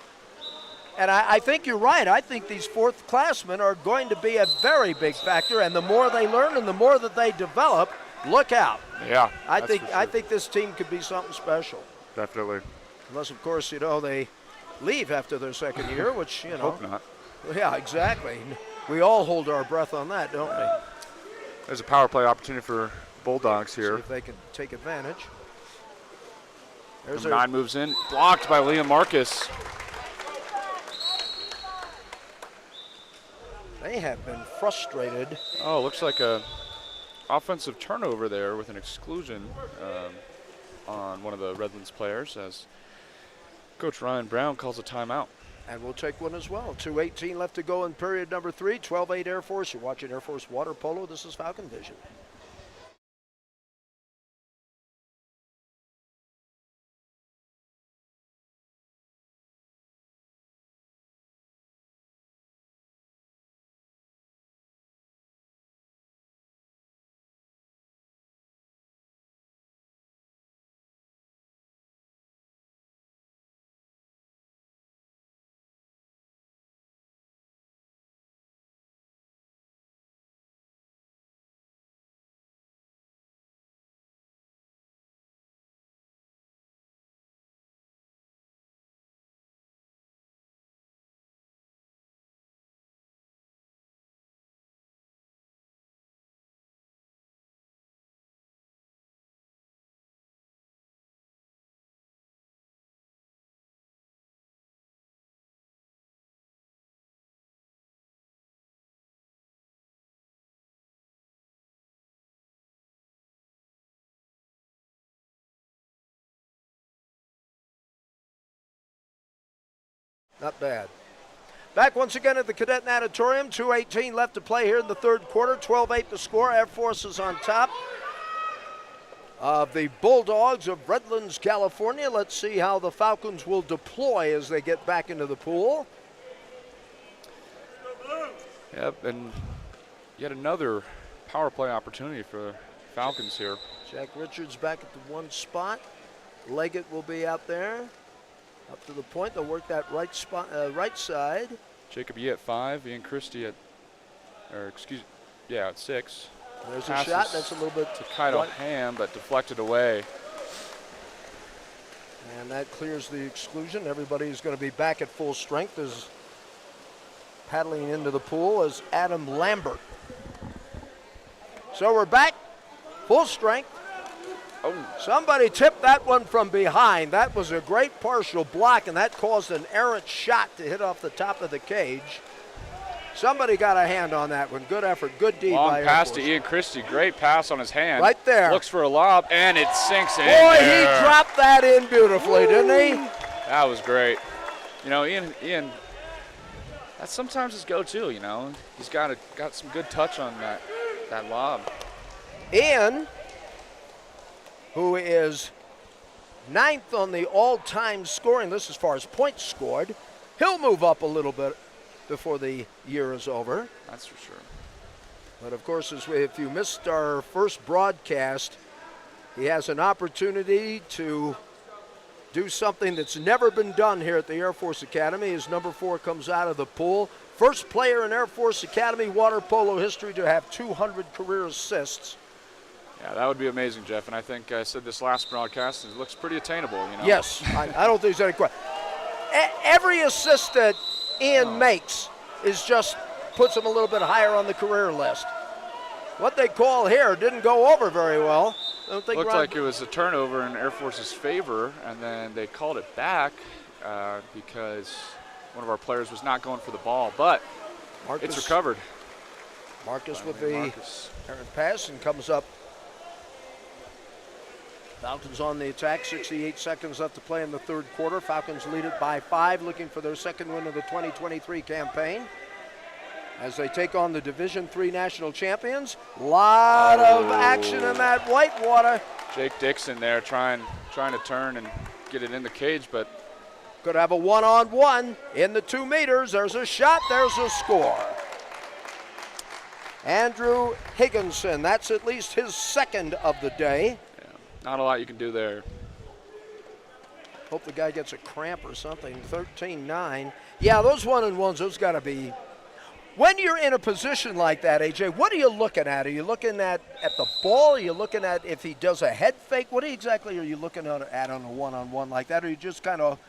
And I think you're right. I think these fourth-classmen are going to be a very big factor, and the more they learn and the more that they develop, look out. Yeah, I think this team could be something special. Definitely. Unless, of course, you know, they leave after their second year, which, you know. Hope not. Yeah, exactly. We all hold our breath on that, don't we? There's a power play opportunity for Bulldogs here. See if they can take advantage. There's Number 9 moves in, blocked by Liam Marcus. They have been frustrated. Oh, looks like a offensive turnover there with an exclusion on one of the Redlands players as Coach Ryan Brown calls a timeout. And we'll take one as well. 2:18 left to go in period number 3. 12-8 Air Force. You're watching Air Force Water Polo. This is Falcon Vision. Not bad. Back once again at the Cadet Natatorium. 2:18 left to play here in the third quarter. 12-8 the score. Air Force is on top of the Bulldogs of Redlands, California. Let's see how the Falcons will deploy as they get back into the pool. Yep, and yet another power play opportunity for Falcons here. Jack Richards back at the one spot. Leggett will be out there. Up to the point, they'll work that right spot, right side. Jacob Yee at 5, Ian Christie at 6. There's Passes a shot. That's a little bit to Kyle Ham, but deflected away. And that clears the exclusion. Everybody's going to be back at full strength as paddling into the pool is Adam Lambert. So we're back, full strength. Oh. Somebody tipped that one from behind. That was a great partial block, and that caused an errant shot to hit off the top of the cage. Somebody got a hand on that one. Good effort, good deed Long by Air pass Force. to Ian Christie. Great pass on his hand. Right there. Looks for a lob, and it sinks in. Boy, there. he dropped that in beautifully, didn't he? That was great. You know, Ian, that's sometimes his go-to, you know. He's got some good touch on that lob. Ian, who is 9th on the all-time scoring list as far as points scored, he'll move up a little bit before the year is over. That's for sure. But of course, if you missed our first broadcast, he has an opportunity to do something that's never been done here at the Air Force Academy. His number 4 comes out of the pool. First player in Air Force Academy water polo history to have 200 career assists. Yeah, that would be amazing, Jeff. And I think I said this last broadcast, it looks pretty attainable, you know. Yes, I don't think there's any question. Every assist that Ian makes puts him a little bit higher on the career list. What they call here didn't go over very well. Looked like it was a turnover in Air Force's favor, and then they called it back because one of our players was not going for the ball, but it's recovered. Marcus with the errant pass and comes up. Falcons on the attack, 68 seconds left to play in the third quarter. Falcons lead it by 5, looking for their second win of the 2023 campaign as they take on the Division III national champions. Lot of action in that whitewater. Jake Dixon there trying to turn and get it in the cage, but could have a one-on-one in the 2 meters. There's a shot, there's a score. Andrew Higginson, that's at least his second of the day. Not a lot you can do there. Hope the guy gets a cramp or something. 13-9. Yeah, those one-on-ones, those got to be. When you're in a position like that, AJ, what are you looking at? Are you looking at the ball? Are you looking at if he does a head fake? What exactly are you looking at on a one-on-one like that? Or are you just kind of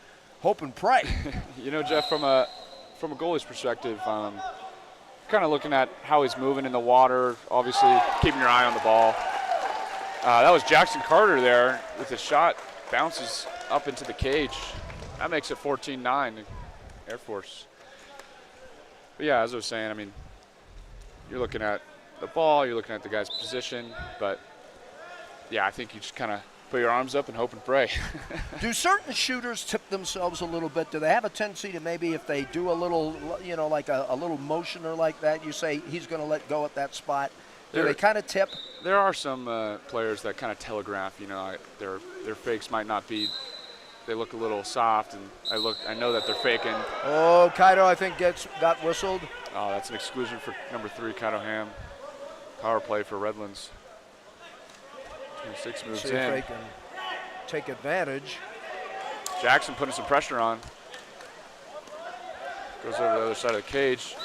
hope and pray? You know, Jeff, from a goalie's perspective, kind of looking at how he's moving in the water, obviously keeping your eye on the ball. That was Jackson Carter there with a shot, bounces up into the cage. That makes it 14-9, Air Force. But yeah, as I was saying, I mean, you're looking at the ball, you're looking at the guy's position, but yeah, I think you just kind of put your arms up and hope and pray. Do certain shooters tip themselves a little bit? Do they have a tendency to maybe if they do a little, you know, like a little motion or like that, you say he's going to let go at that spot? Do they kind of tip? There are some players that kind of telegraph, you know, their fakes might not be, they look a little soft, and I know that they're faking. Oh, Kaido, I think got whistled. Oh, that's an exclusion for number 3, Kaido Ham. Power play for Redlands. 26 moves See in. if they can take advantage. Jackson putting some pressure on. Goes over the other side of the cage.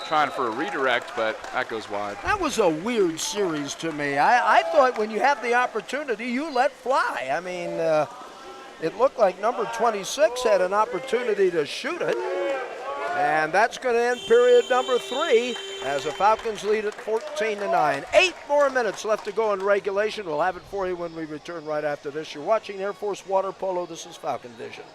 Trying for a redirect, but that goes wide. That was a weird series to me. I thought when you have the opportunity, you let fly. I mean, it looked like number 26 had an opportunity to shoot it. And that's going to end period number 3 as the Falcons lead at 14-9. 8 more minutes left to go in regulation. We'll have it for you when we return right after this. You're watching Air Force Water Polo. This is Falcon Vision.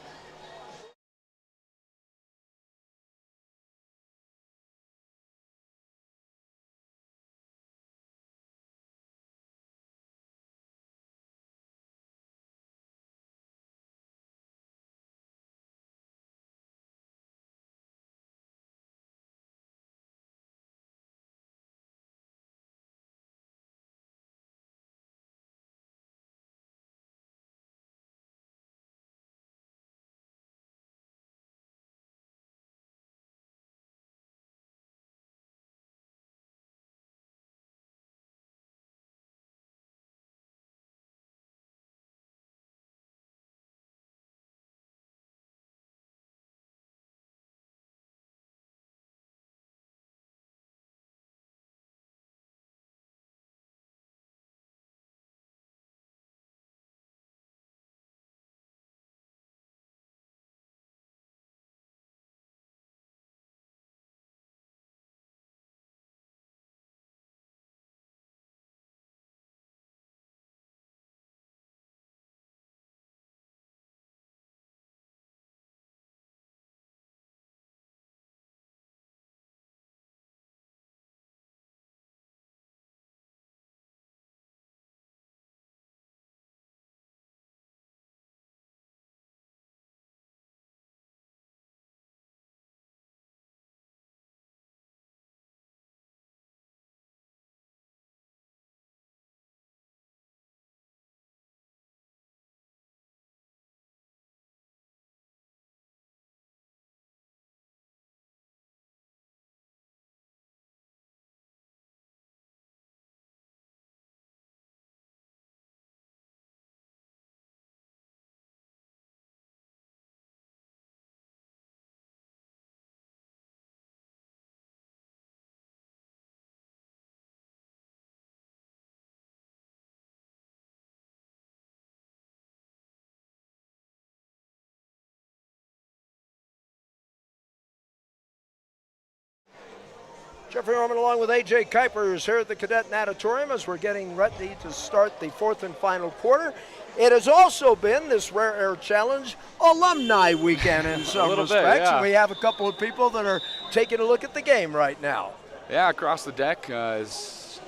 Jeffrey Norman along with A.J. Kuipers here at the Cadet Natatorium as we're getting ready to start the fourth and final quarter. It has also been this Rare Air Challenge alumni weekend in some respects. Yeah. And we have a couple of people that are taking a look at the game right now. Yeah, across the deck is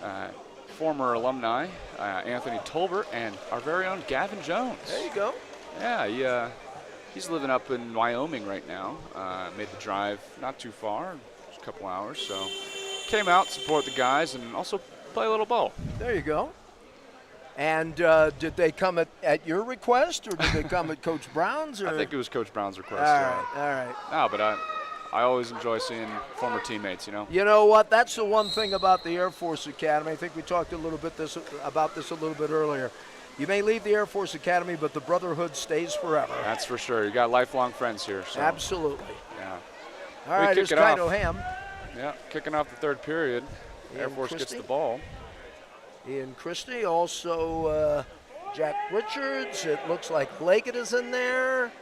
former alumni Anthony Tolbert and our very own Gavin Jones. There you go. Yeah, he's living up in Wyoming right now. Made the drive not too far, just a couple hours, so came out, support the guys, and also play a little ball. There you go. And did they come at your request, or did they come at Coach Brown's? Or? I think it was Coach Brown's request. All right. No, but I always enjoy seeing former teammates, you know. You know what? That's the one thing about the Air Force Academy. I think we talked a little bit about this a little bit earlier. You may leave the Air Force Academy, but the brotherhood stays forever. That's for sure. You got lifelong friends here. So. Absolutely. Yeah. All right, here's Kaito Ham. Yeah, kicking off the third period. Air Force gets the ball. Ian Christie, also Jack Richards. It looks like Leggett is in there.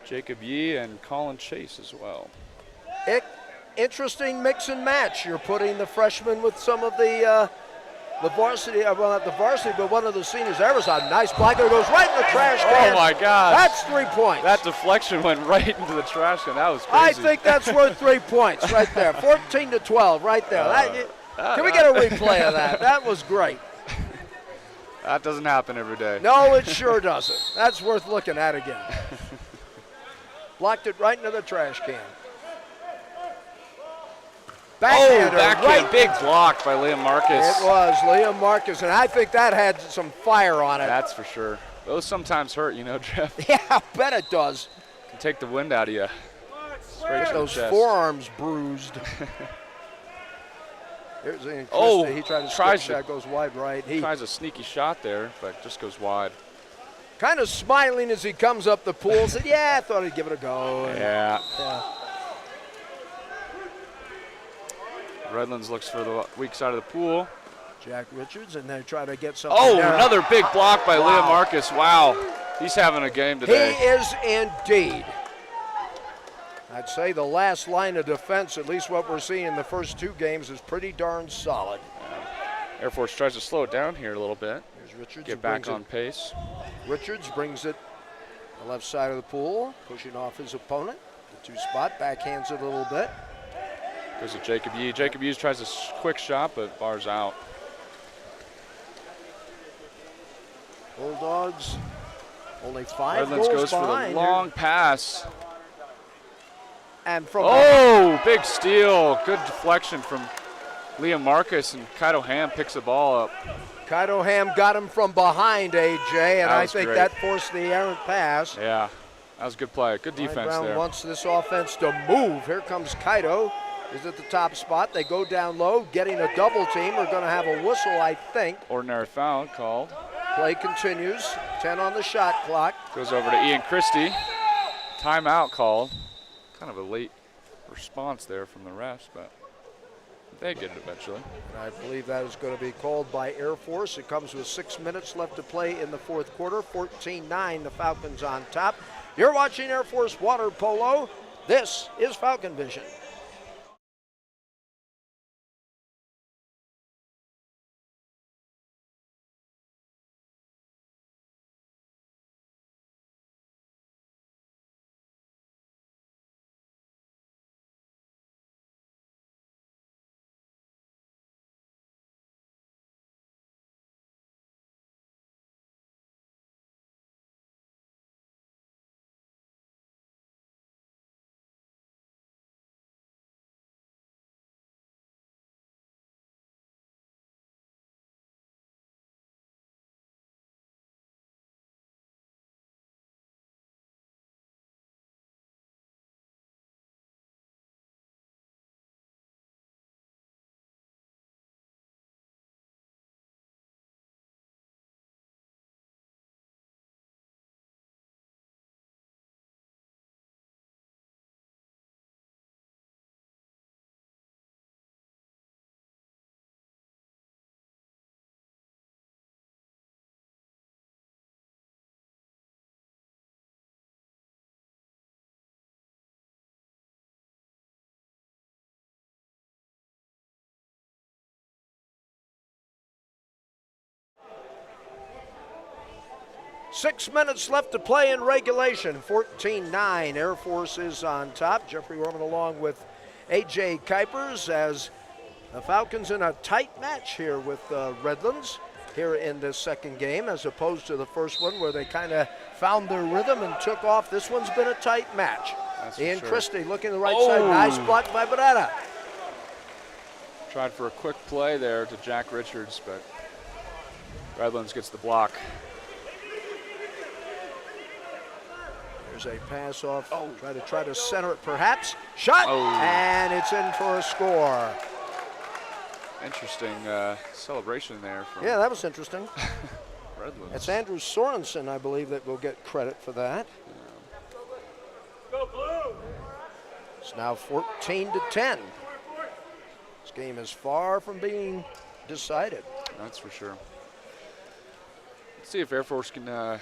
Jacob Yee and Colin Chase as well. Interesting mix and match. You're putting the freshmen with some of the varsity, well, not the varsity, but one of the seniors. There was a nice block. It goes right in the trash can. Oh, my God. That's 3 points. That deflection went right into the trash can. That was crazy. I think that's worth 3 points right there. 14-12 right there. Can we get a replay of that? That was great. That doesn't happen every day. No, it sure doesn't. That's worth looking at again. Blocked it right into the trash can. Backhander, backhand, big block by Liam Marcus. It was Liam Marcus, and I think that had some fire on it. That's for sure. Those sometimes hurt, you know, Jeff. Yeah, I bet it does. Can take the wind out of you. Get those forearms bruised. There's Ian Christie. He tried to skip shot, goes wide right. He tries a sneaky shot there, but just goes wide. Kind of smiling as he comes up the pool. Said, yeah, I thought I'd give it a go. Yeah. Redlands looks for the weak side of the pool. Jack Richards, and they try to get something. Oh, another big block by Liam Marcus. Wow. He's having a game today. He is indeed. I'd say the last line of defense, at least what we're seeing in the first two games, is pretty darn solid. Air Force tries to slow it down here a little bit. Here's Richards. Get back on pace. Richards brings it the left side of the pool, pushing off his opponent. The two spot, backhands it a little bit. Goes to Jacob Yee. Jacob Yee tries a quick shot, but bars out. Bulldogs only 5 Redlands goals goes for behind the long pass. And from big steal. Good deflection from Liam Marcus, and Kaito Ham picks the ball up. Kaito Ham got him from behind, AJ, and I think great. that forced the errant pass. Yeah, that was a good play. Good defense Brown there. wants this offense to move. Here comes Kaito. Is at the top spot. They go down low, getting a double team. We're going to have a whistle, I think. Ordinary foul called. Play continues. 10 on the shot clock. Goes over to Ian Christie. Timeout called. Kind of a late response there from the refs, but they get it eventually. I believe that is going to be called by Air Force. It comes with 6 minutes left to play in the fourth quarter. 14-9, the Falcons on top. You're watching Air Force Water Polo. This is Falcon Vision. 6 minutes left to play in regulation. 14-9. Air Force is on top. Jeffrey Orman along with A.J. Kuipers as the Falcons in a tight match here with Redlands here in this second game, as opposed to the first one where they kind of found their rhythm and took off. This one's been a tight match. Ian Christie looking to the right side. Nice block by Beretta. Tried for a quick play there to Jack Richards, but Redlands gets the block. There's a pass off. Try to center it perhaps. Shot, and it's in for a score. Interesting celebration there from that was interesting. Redlands. It's Andrew Sorensen, I believe, that will get credit for that. Go Blue! It's now 14-10. This game is far from being decided. That's for sure. Let's see if Air Force can get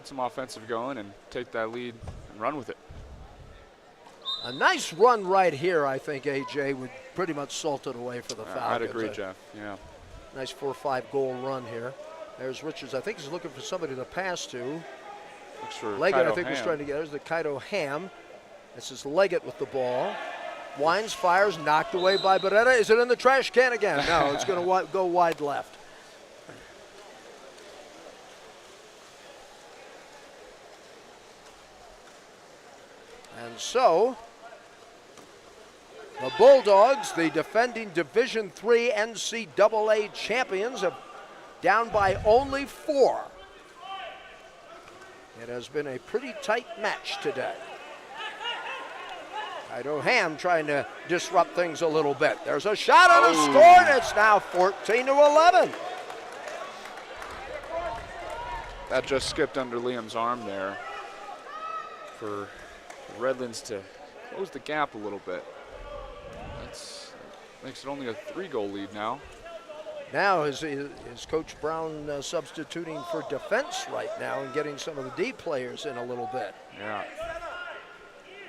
some offensive going and take that lead and run with it. A nice run right here, I think AJ would pretty much salt it away for the Falcons. I'd agree, Jeff. Yeah. Nice 4 or 5 goal run here. There's Richards. I think he's looking for somebody to pass to. Looks for Leggett, Kaito I think, was Ham. trying to get. There's the Kaito Ham. This is Leggett with the ball. Wines, fires, knocked away by Beretta. Is it in the trash can again? No, it's going to go wide left. And so, the Bulldogs, the defending Division III NCAA champions, are down by only 4. It has been a pretty tight match today. Kaito Ham trying to disrupt things a little bit. There's a shot and a score, and it's now 14-11. That just skipped under Liam's arm there for Redlands to close the gap a little bit. That makes it only a 3-goal lead now. Now is Coach Brown substituting for defense right now and getting some of the D players in a little bit. Yeah.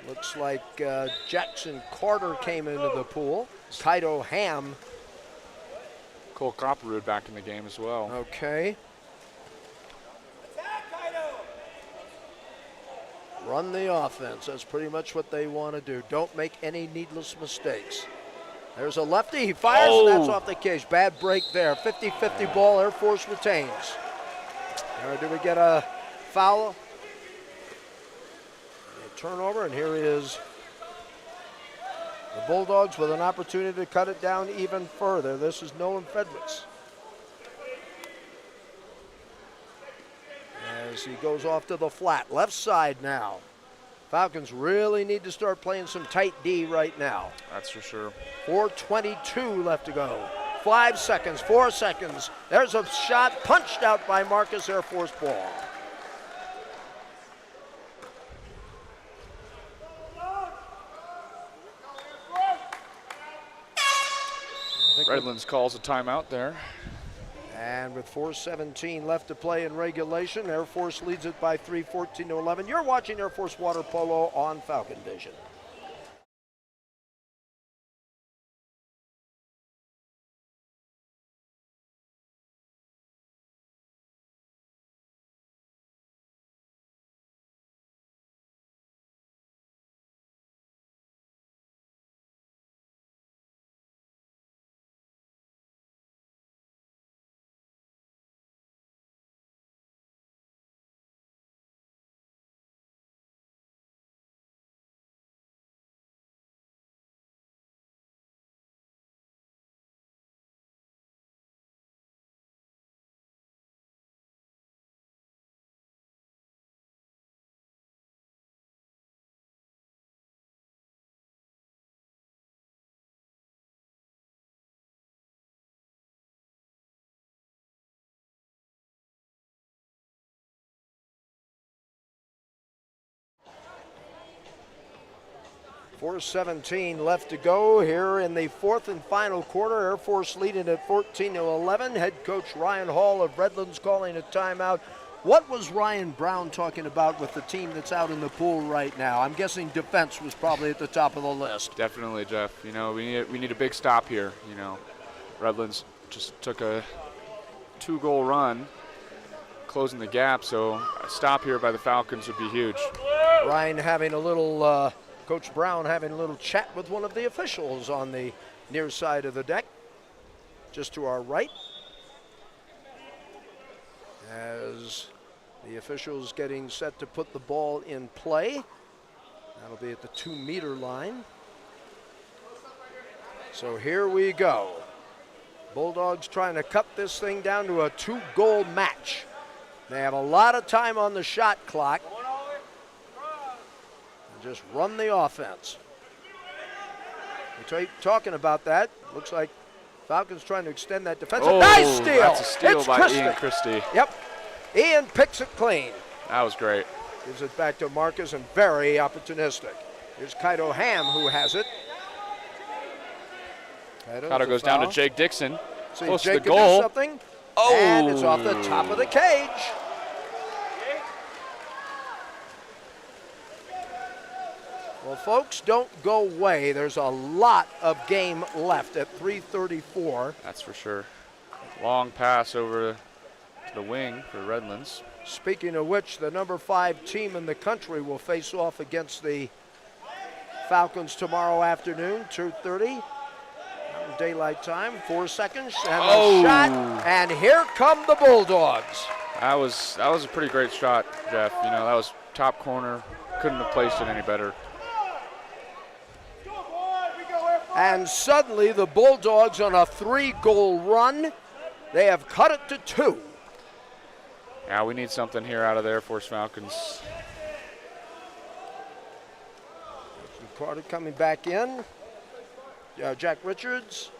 Looks like Jackson Carter came into the pool. Kaito Ham. Cole Copperwood back in the game as well. Okay. Run the offense. That's pretty much what they want to do. Don't make any needless mistakes. There's a lefty. He fires, and that's off the cage. Bad break there. 50-50 ball. Air Force retains. Or do we get a foul? A turnover, and here is the Bulldogs with an opportunity to cut it down even further. This is Nolan Fredericks. As he goes off to the flat. Left side now. Falcons really need to start playing some tight D right now. That's for sure. 4:22 left to go. 5 seconds, 4 seconds. There's a shot punched out by Marcus. Air Force ball. Redlands calls a timeout there. And with 4:17 left to play in regulation, Air Force leads it by 3, 14-11. You're watching Air Force Water Polo on Falcon Vision. .4:17 left to go here in the fourth and final quarter. Air Force leading at 14-11. Head coach Ryan Hall of Redlands calling a timeout. What was Ryan Brown talking about with the team that's out in the pool right now? I'm guessing defense was probably at the top of the list. Definitely, Jeff. You know, we need a big stop here. You know, Redlands just took a 2-goal run, closing the gap, so a stop here by the Falcons would be huge. Ryan having a little, Coach Brown having a little chat with one of the officials on the near side of the deck, just to our right, as the officials getting set to put the ball in play. That'll be at the 2-meter line. So here we go. Bulldogs trying to cut this thing down to a 2-goal match. They have a lot of time on the shot clock. And just run the offense. We're talking about that. Looks like Falcons trying to extend that defense. Nice steal. That's a steal it's by Christie. Ian Christie. Yep. Ian picks it clean. That was great. Gives it back to Marcus and very opportunistic. Here's Kaito Ham who has it. Kaito goes down to Jake Dixon. See close Jake to the goal. Do something. Oh. And it's off the top of the cage. Well, folks, don't go away. There's a lot of game left at 3:34. That's for sure. Long pass over to the wing for Redlands. Speaking of which, the number 5 team in the country will face off against the Falcons tomorrow afternoon, 2:30. Daylight time, 4 seconds, and a shot, and here come the Bulldogs. That was a pretty great shot, Jeff. You know, that was top corner. Couldn't have placed it any better. And suddenly the Bulldogs on a 3-goal run. They have cut it to 2. Yeah, we need something here out of the Air Force Falcons. Carter coming back in. Jack Richards.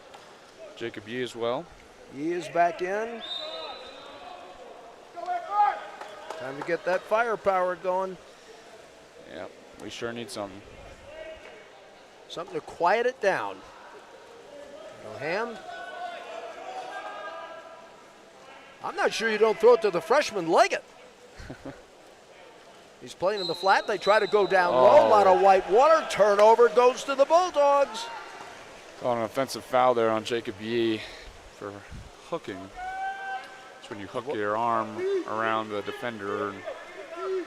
Jacob Yee as well. He is back in. Time to get that firepower going. Yeah, we sure need something. Something to quiet it down. Ham. I'm not sure you don't throw it to the freshman Leggett. He's playing in the flat. They try to go down low. A lot of white water. Turnover goes to the Bulldogs. Oh, an offensive foul there on Jacob Yee for hooking. It's when you hook your arm around the defender. And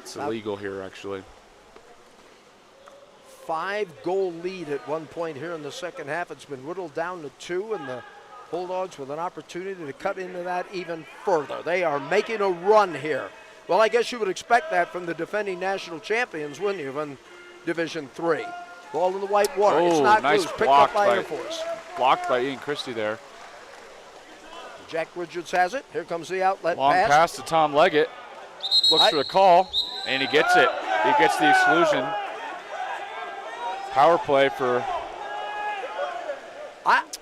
it's illegal here, actually. 5-goal lead at one point here in the second half. It's been whittled down to 2, and the Bulldogs with an opportunity to cut into that even further. They are making a run here. Well, I guess you would expect that from the defending national champions, wouldn't you, in Division III? Ball in the white water. It's not nice loose. Picked up by Air Force. Blocked by Ian Christie there. Jack Richards has it. Here comes the outlet Long pass to Tom Leggett. Looks for the call, and he gets it. He gets the exclusion. Power play for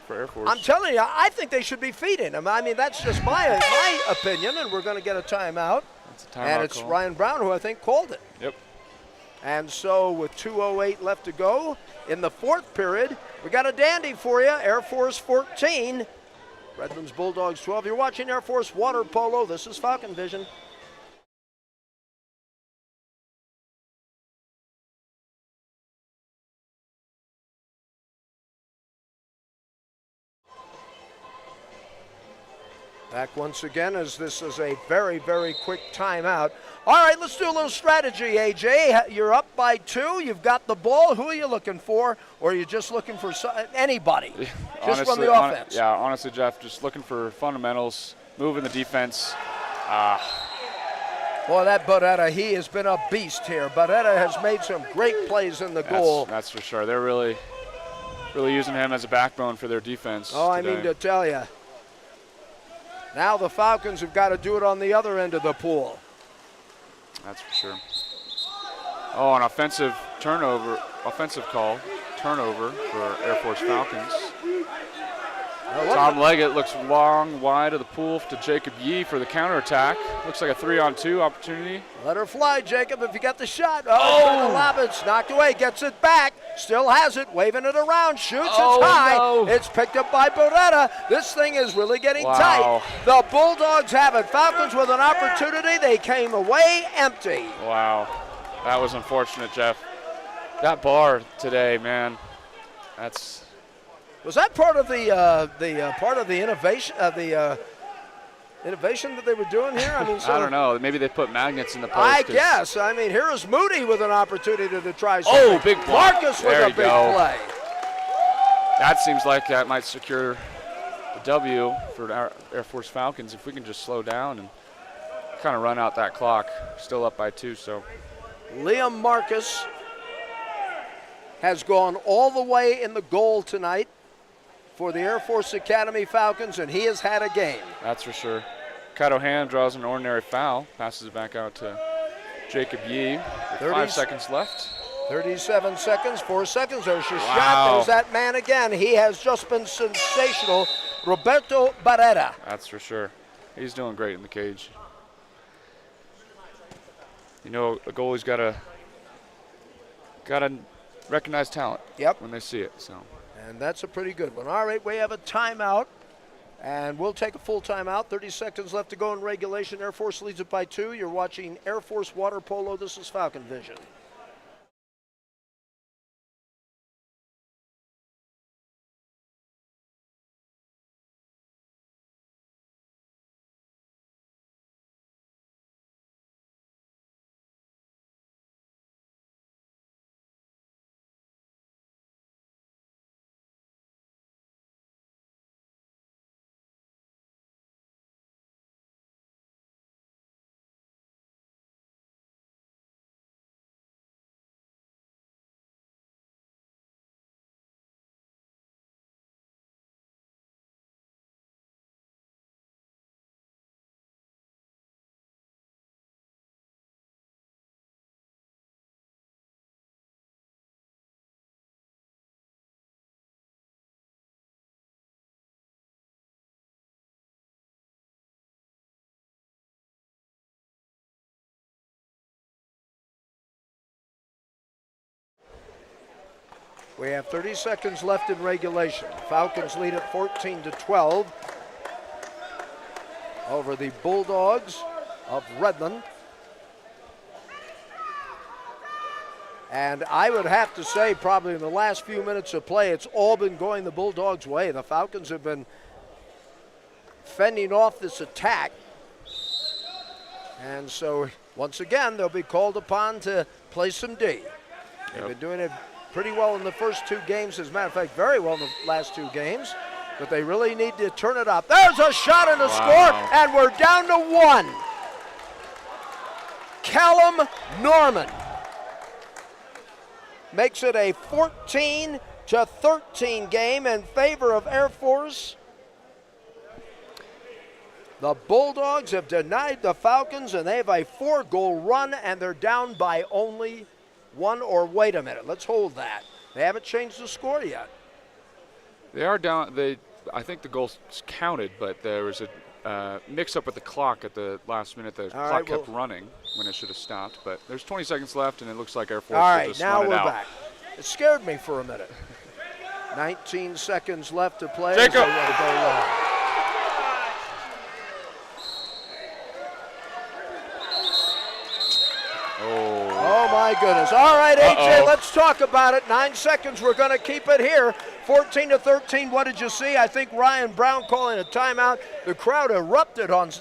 Air Force. I'm telling you, I think they should be feeding him. I mean, that's just my opinion, and we're going to get a timeout. That's a timeout and it's call. Ryan Brown who I think called it. Yep. And so with 2:08 left to go in the fourth period, we got a dandy for you. Air Force 14, Redlands Bulldogs 12. You're watching Air Force Water Polo. This is Falcon Vision. Back once again, as this is a very, very quick timeout. All right, let's do a little strategy, AJ. You're up by 2. You've got the ball. Who are you looking for? Or are you just looking for anybody? Just run the offense. Honestly, Jeff, just looking for fundamentals, moving the defense. Boy, that Barretta, he has been a beast here. Barretta has made some great plays in the goal. That's for sure. They're really using him as a backbone for their defense. Oh, I mean to tell you. Now the Falcons have got to do it on the other end of the pool. That's for sure. Oh, an offensive turnover for Air Force Falcons. Tom Leggett looks long, wide of the pool to Jacob Yee for the counterattack. Looks like a 3-on-2 opportunity. Let her fly, Jacob, if you got the shot. It's knocked away, gets it back, still has it, waving it around, shoots, it's high. No. It's picked up by Barretta. This thing is really getting tight. The Bulldogs have it. Falcons with an opportunity. They came away empty. Wow, that was unfortunate, Jeff. That bar today, man, Was that part of the part of the innovation of the innovation that they were doing here? I mean, I don't know. Maybe they put magnets in the post. I guess. I mean, here is Moody with an opportunity to try something. Oh, big block. Marcus with a big play. That seems like that might secure the W for our Air Force Falcons if we can just slow down and kind of run out that clock. Still up by 2, so. Liam Marcus has gone all the way in the goal tonight for the Air Force Academy Falcons, and he has had a game. That's for sure. Kato Ham draws an ordinary foul, passes it back out to Jacob Yee with 5 seconds left. 37 seconds, 4 seconds. There's your shot. There's that man again. He has just been sensational. Roberto Barrera. That's for sure. He's doing great in the cage. You know, a goalie's gotta recognize talent. Yep. When they see it. So. And that's a pretty good one. All right, we have a timeout, and we'll take a full timeout. 30 seconds left to go in regulation. Air Force leads it by 2. You're watching Air Force Water Polo. This is Falcon Vision. We have 30 seconds left in regulation. Falcons lead at 14-12 over the Bulldogs of Redlands. And I would have to say probably in the last few minutes of play, it's all been going the Bulldogs' way. The Falcons have been fending off this attack. And so once again, they'll be called upon to play some D. They've been doing it pretty well in the first 2 games. As a matter of fact, very well in the last 2 games. But they really need to turn it up. There's a shot and a score, and we're down to 1. Callum Norman makes it a 14-13 game in favor of Air Force. The Bulldogs have denied the Falcons, and they have a 4-goal run, and they're down by only 1. Or wait a minute, let's hold that. They haven't changed the score yet. They are down. I think the goals counted, but there was a mix-up with the clock at the last minute. The clock kept running when it should have stopped. But there's 20 seconds left, and it looks like Air Force will just run it out. All right, now we're back. It scared me for a minute. 19 seconds left to play. Jacob. Oh, my goodness. All right, AJ, let's talk about it. 9 seconds. We're going to keep it here. 14-13. What did you see? I think Ryan Brown calling a timeout. The crowd erupted on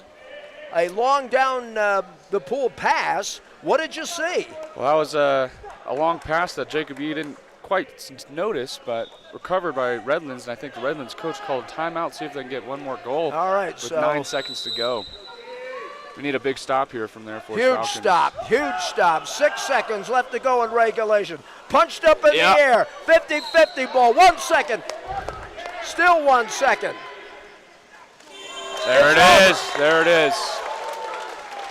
a long down the pool pass. What did you see? Well, that was a long pass that Jacob Yee didn't quite notice, but recovered by Redlands. And I think the Redlands coach called a timeout, see if they can get one more goal. All right, with 9 seconds to go. We need a big stop here from there for Falcons. Huge stop. 6 seconds left to go in regulation. Punched up in the air. 50-50 ball. 1 second. Still 1 second. There it is. There it is.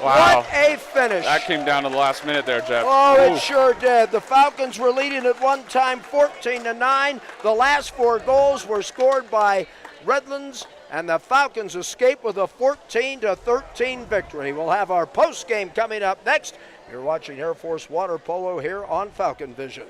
Wow. What a finish. That came down to the last minute there, Jeff. Oh, it sure did. The Falcons were leading at one time 14-9. The last 4 goals were scored by Redlands, and the Falcons escape with a 14-13 victory. We'll have our post game coming up next. You're watching Air Force Water Polo here on Falcon Vision.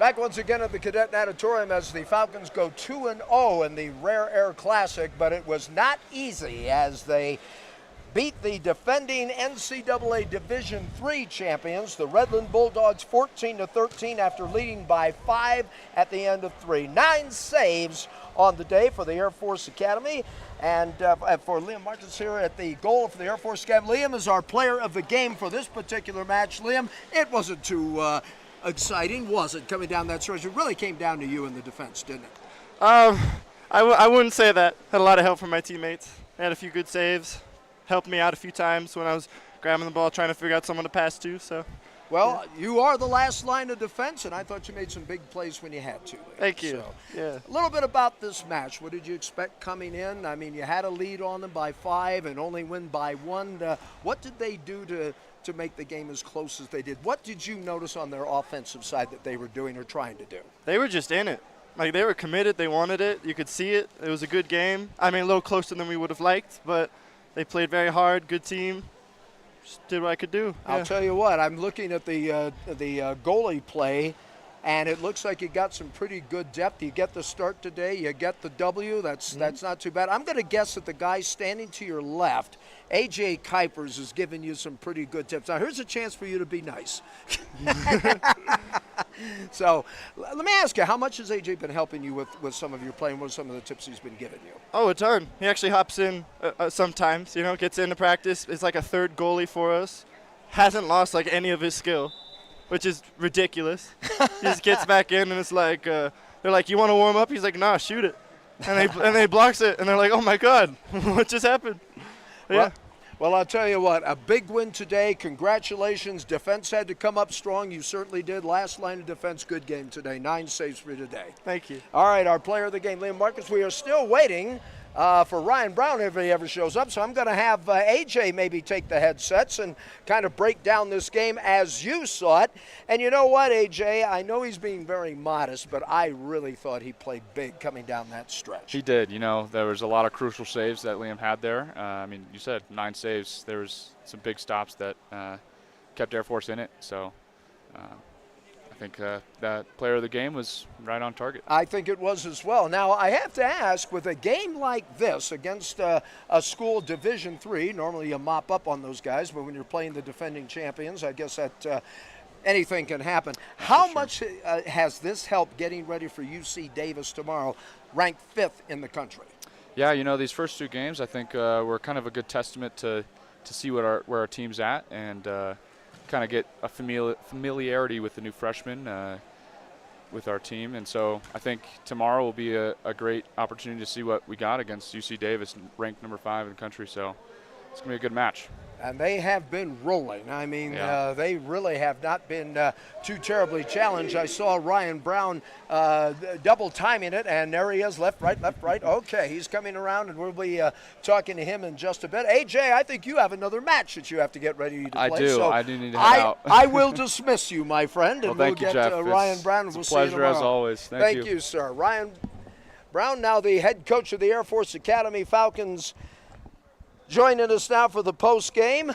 Back once again at the Cadet Natatorium as the Falcons go 2-0 in the Rare Air Classic, but it was not easy as they beat the defending NCAA Division III champions, the Redlands Bulldogs, 14-13 after leading by 5 at the end of 3. 9 saves on the day for the Air Force Academy. And for Liam Martins here at the goal for the Air Force Academy. Liam is our player of the game for this particular match. Liam, it wasn't too exciting, was it, coming down that stretch? It really came down to you in the defense, didn't it? I wouldn't say that. Had a lot of help from my teammates. I had a few good saves. Helped me out a few times when I was grabbing the ball, trying to figure out someone to pass to. So, well, yeah. You are the last line of defense, and I thought you made some big plays when you had to. Thank you. So, yeah. A little bit about this match. What did you expect coming in? I mean, you had a lead on them by 5 and only win by 1. What did they do to make the game as close as they did? What did you notice on their offensive side that they were doing or trying to do? They were just in it. Like, they were committed. They wanted it. You could see it. It was a good game. I mean, a little closer than we would have liked, but they played very hard, good team. Just did what I could do. I'll tell you what, I'm looking at the goalie play, and it looks like you got some pretty good depth. You get the start today, you get the W. That's not too bad. I'm going to guess that the guy standing to your left, A.J. Kuipers, is giving you some pretty good tips. Now, here's a chance for you to be nice. So let me ask you, how much has A.J. been helping you with some of your playing? What are some of the tips he's been giving you? Oh, a ton. He actually hops in sometimes, gets into practice. It's like a third goalie for us. Hasn't lost like any of his skill, which is ridiculous. He just gets back in and it's like, they're like, you want to warm up? He's like, nah, shoot it. And they blocks it and they're like, oh my God, what just happened? Yeah. Well, I'll tell you what, a big win today. Congratulations. Defense had to come up strong. You certainly did. Last line of defense, good game today. 9 saves for today. Thank you. All right, our player of the game, Liam Marcus. We are still waiting for Ryan Brown if he ever shows up. So I'm going to have A.J. maybe take the headsets and kind of break down this game as you saw it. And you know what, A.J., I know he's being very modest, but I really thought he played big coming down that stretch. He did. There was a lot of crucial saves that Liam had there. I mean, you said 9 saves. There was some big stops that kept Air Force in it. So I think that player of the game was right on target. I think it was as well. Now, I have to ask, with a game like this against a school Division III, normally you mop up on those guys, but when you're playing the defending champions, I guess that anything can happen. How much has this helped getting ready for UC Davis tomorrow, ranked 5th in the country? Yeah, these first 2 games, I think were kind of a good testament to see where our team's at and kind of get a familiarity with the new freshmen with our team. And so I think tomorrow will be a great opportunity to see what we got against UC Davis, ranked number 5 in the country. So it's going to be a good match. And they have been rolling. I mean, yeah. They really have not been too terribly challenged. I saw Ryan Brown double timing it, and there he is, left, right. Okay, he's coming around, and we'll be talking to him in just a bit. AJ, I think you have another match that you have to get ready to play. I do. So I do need to head out. I will dismiss you, my friend, and thank we'll you, get Jeff. Ryan Brown. It's we'll a see you pleasure tomorrow. as always. Thank you, sir. Ryan Brown, now the head coach of the Air Force Academy Falcons, joining us now for the post game.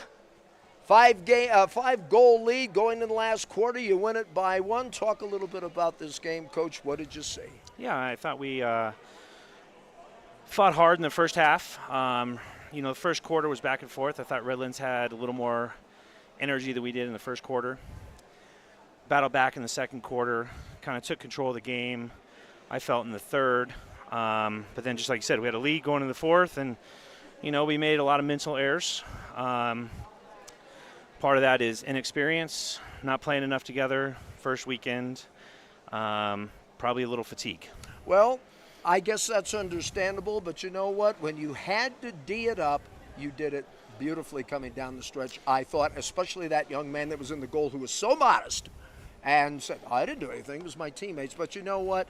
5-goal lead going in the last quarter. You win it by 1. Talk a little bit about this game, Coach. What did you see? Yeah, I thought we fought hard in the first half. The first quarter was back and forth. I thought Redlands had a little more energy than we did in the first quarter. Battled back in the second quarter, kind of took control of the game, I felt, in the third. But then, just like you said, we had a lead going in the fourth, and, we made a lot of mental errors. Part of that is inexperience, not playing enough together, first weekend, probably a little fatigue. Well, I guess that's understandable, but you know what? When you had to D it up, you did it beautifully coming down the stretch, I thought, especially that young man that was in the goal who was so modest and said, I didn't do anything, it was my teammates. But you know what?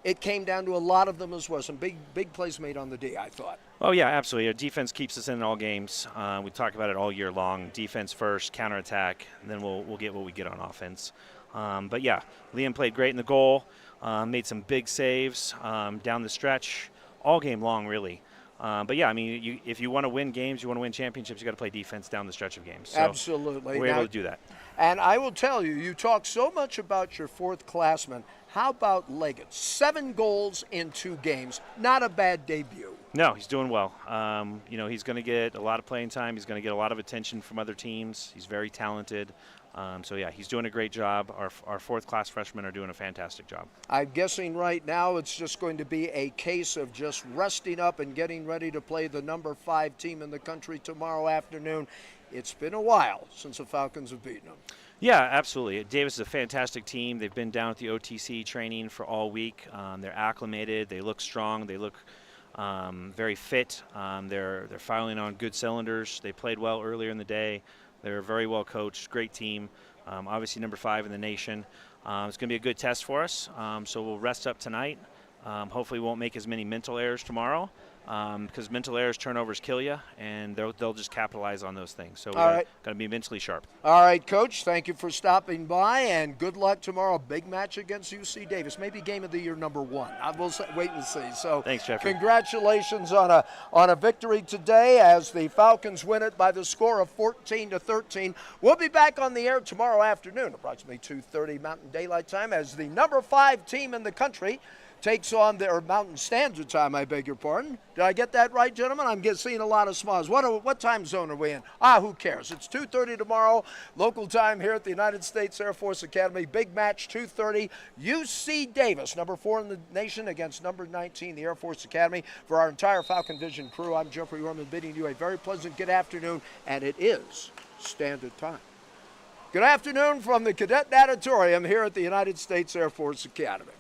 It came down to a lot of them as well. Some big plays made on the D, I thought. Oh, yeah, absolutely. Our defense keeps us in all games. We talk about it all year long. Defense first, counterattack, and then we'll get what we get on offense. But, yeah, Liam played great in the goal, made some big saves down the stretch all game long, really. But yeah, I mean, if you want to win games, you want to win championships, you got to play defense down the stretch of games. So Absolutely. we're able to do that. And I will tell you, you talk so much about your fourth classman. How about Leggett? 7 goals in 2 games. Not a bad debut. No, he's doing well. He's going to get a lot of playing time. He's going to get a lot of attention from other teams. He's very talented. Yeah, he's doing a great job. Our fourth-class freshmen are doing a fantastic job. I'm guessing right now it's just going to be a case of just resting up and getting ready to play the number 5 team in the country tomorrow afternoon. It's been a while since the Falcons have beaten them. Yeah, absolutely. Davis is a fantastic team. They've been down at the OTC training for all week. They're acclimated. They look strong. They look very fit. They're firing on good cylinders. They played well earlier in the day. They're very well coached, great team. Obviously number 5 in the nation. It's going to be a good test for us. So we'll rest up tonight. Hopefully we won't make as many mental errors tomorrow, because mental errors, turnovers kill you, and they'll just capitalize on those things. So we're going to be mentally sharp. All right, Coach, thank you for stopping by, and good luck tomorrow. Big match against UC Davis, maybe game of the year number 1. I will wait and see. So thanks, Jeffrey. Congratulations on a victory today as the Falcons win it by the score of 14-13. We'll be back on the air tomorrow afternoon, approximately 2:30 Mountain Daylight Time, as the number 5 team in the country takes on their Mountain Standard Time, I beg your pardon. Did I get that right, gentlemen? I'm seeing a lot of smiles. What time zone are we in? Who cares? It's 2:30 tomorrow, local time here at the United States Air Force Academy. Big match, 2:30. UC Davis, number 4 in the nation, against number 19, the Air Force Academy. For our entire Falcon Vision crew, I'm Jeffrey Orman, bidding you a very pleasant good afternoon, and it is Standard Time. Good afternoon from the Cadet Natatorium here at the United States Air Force Academy.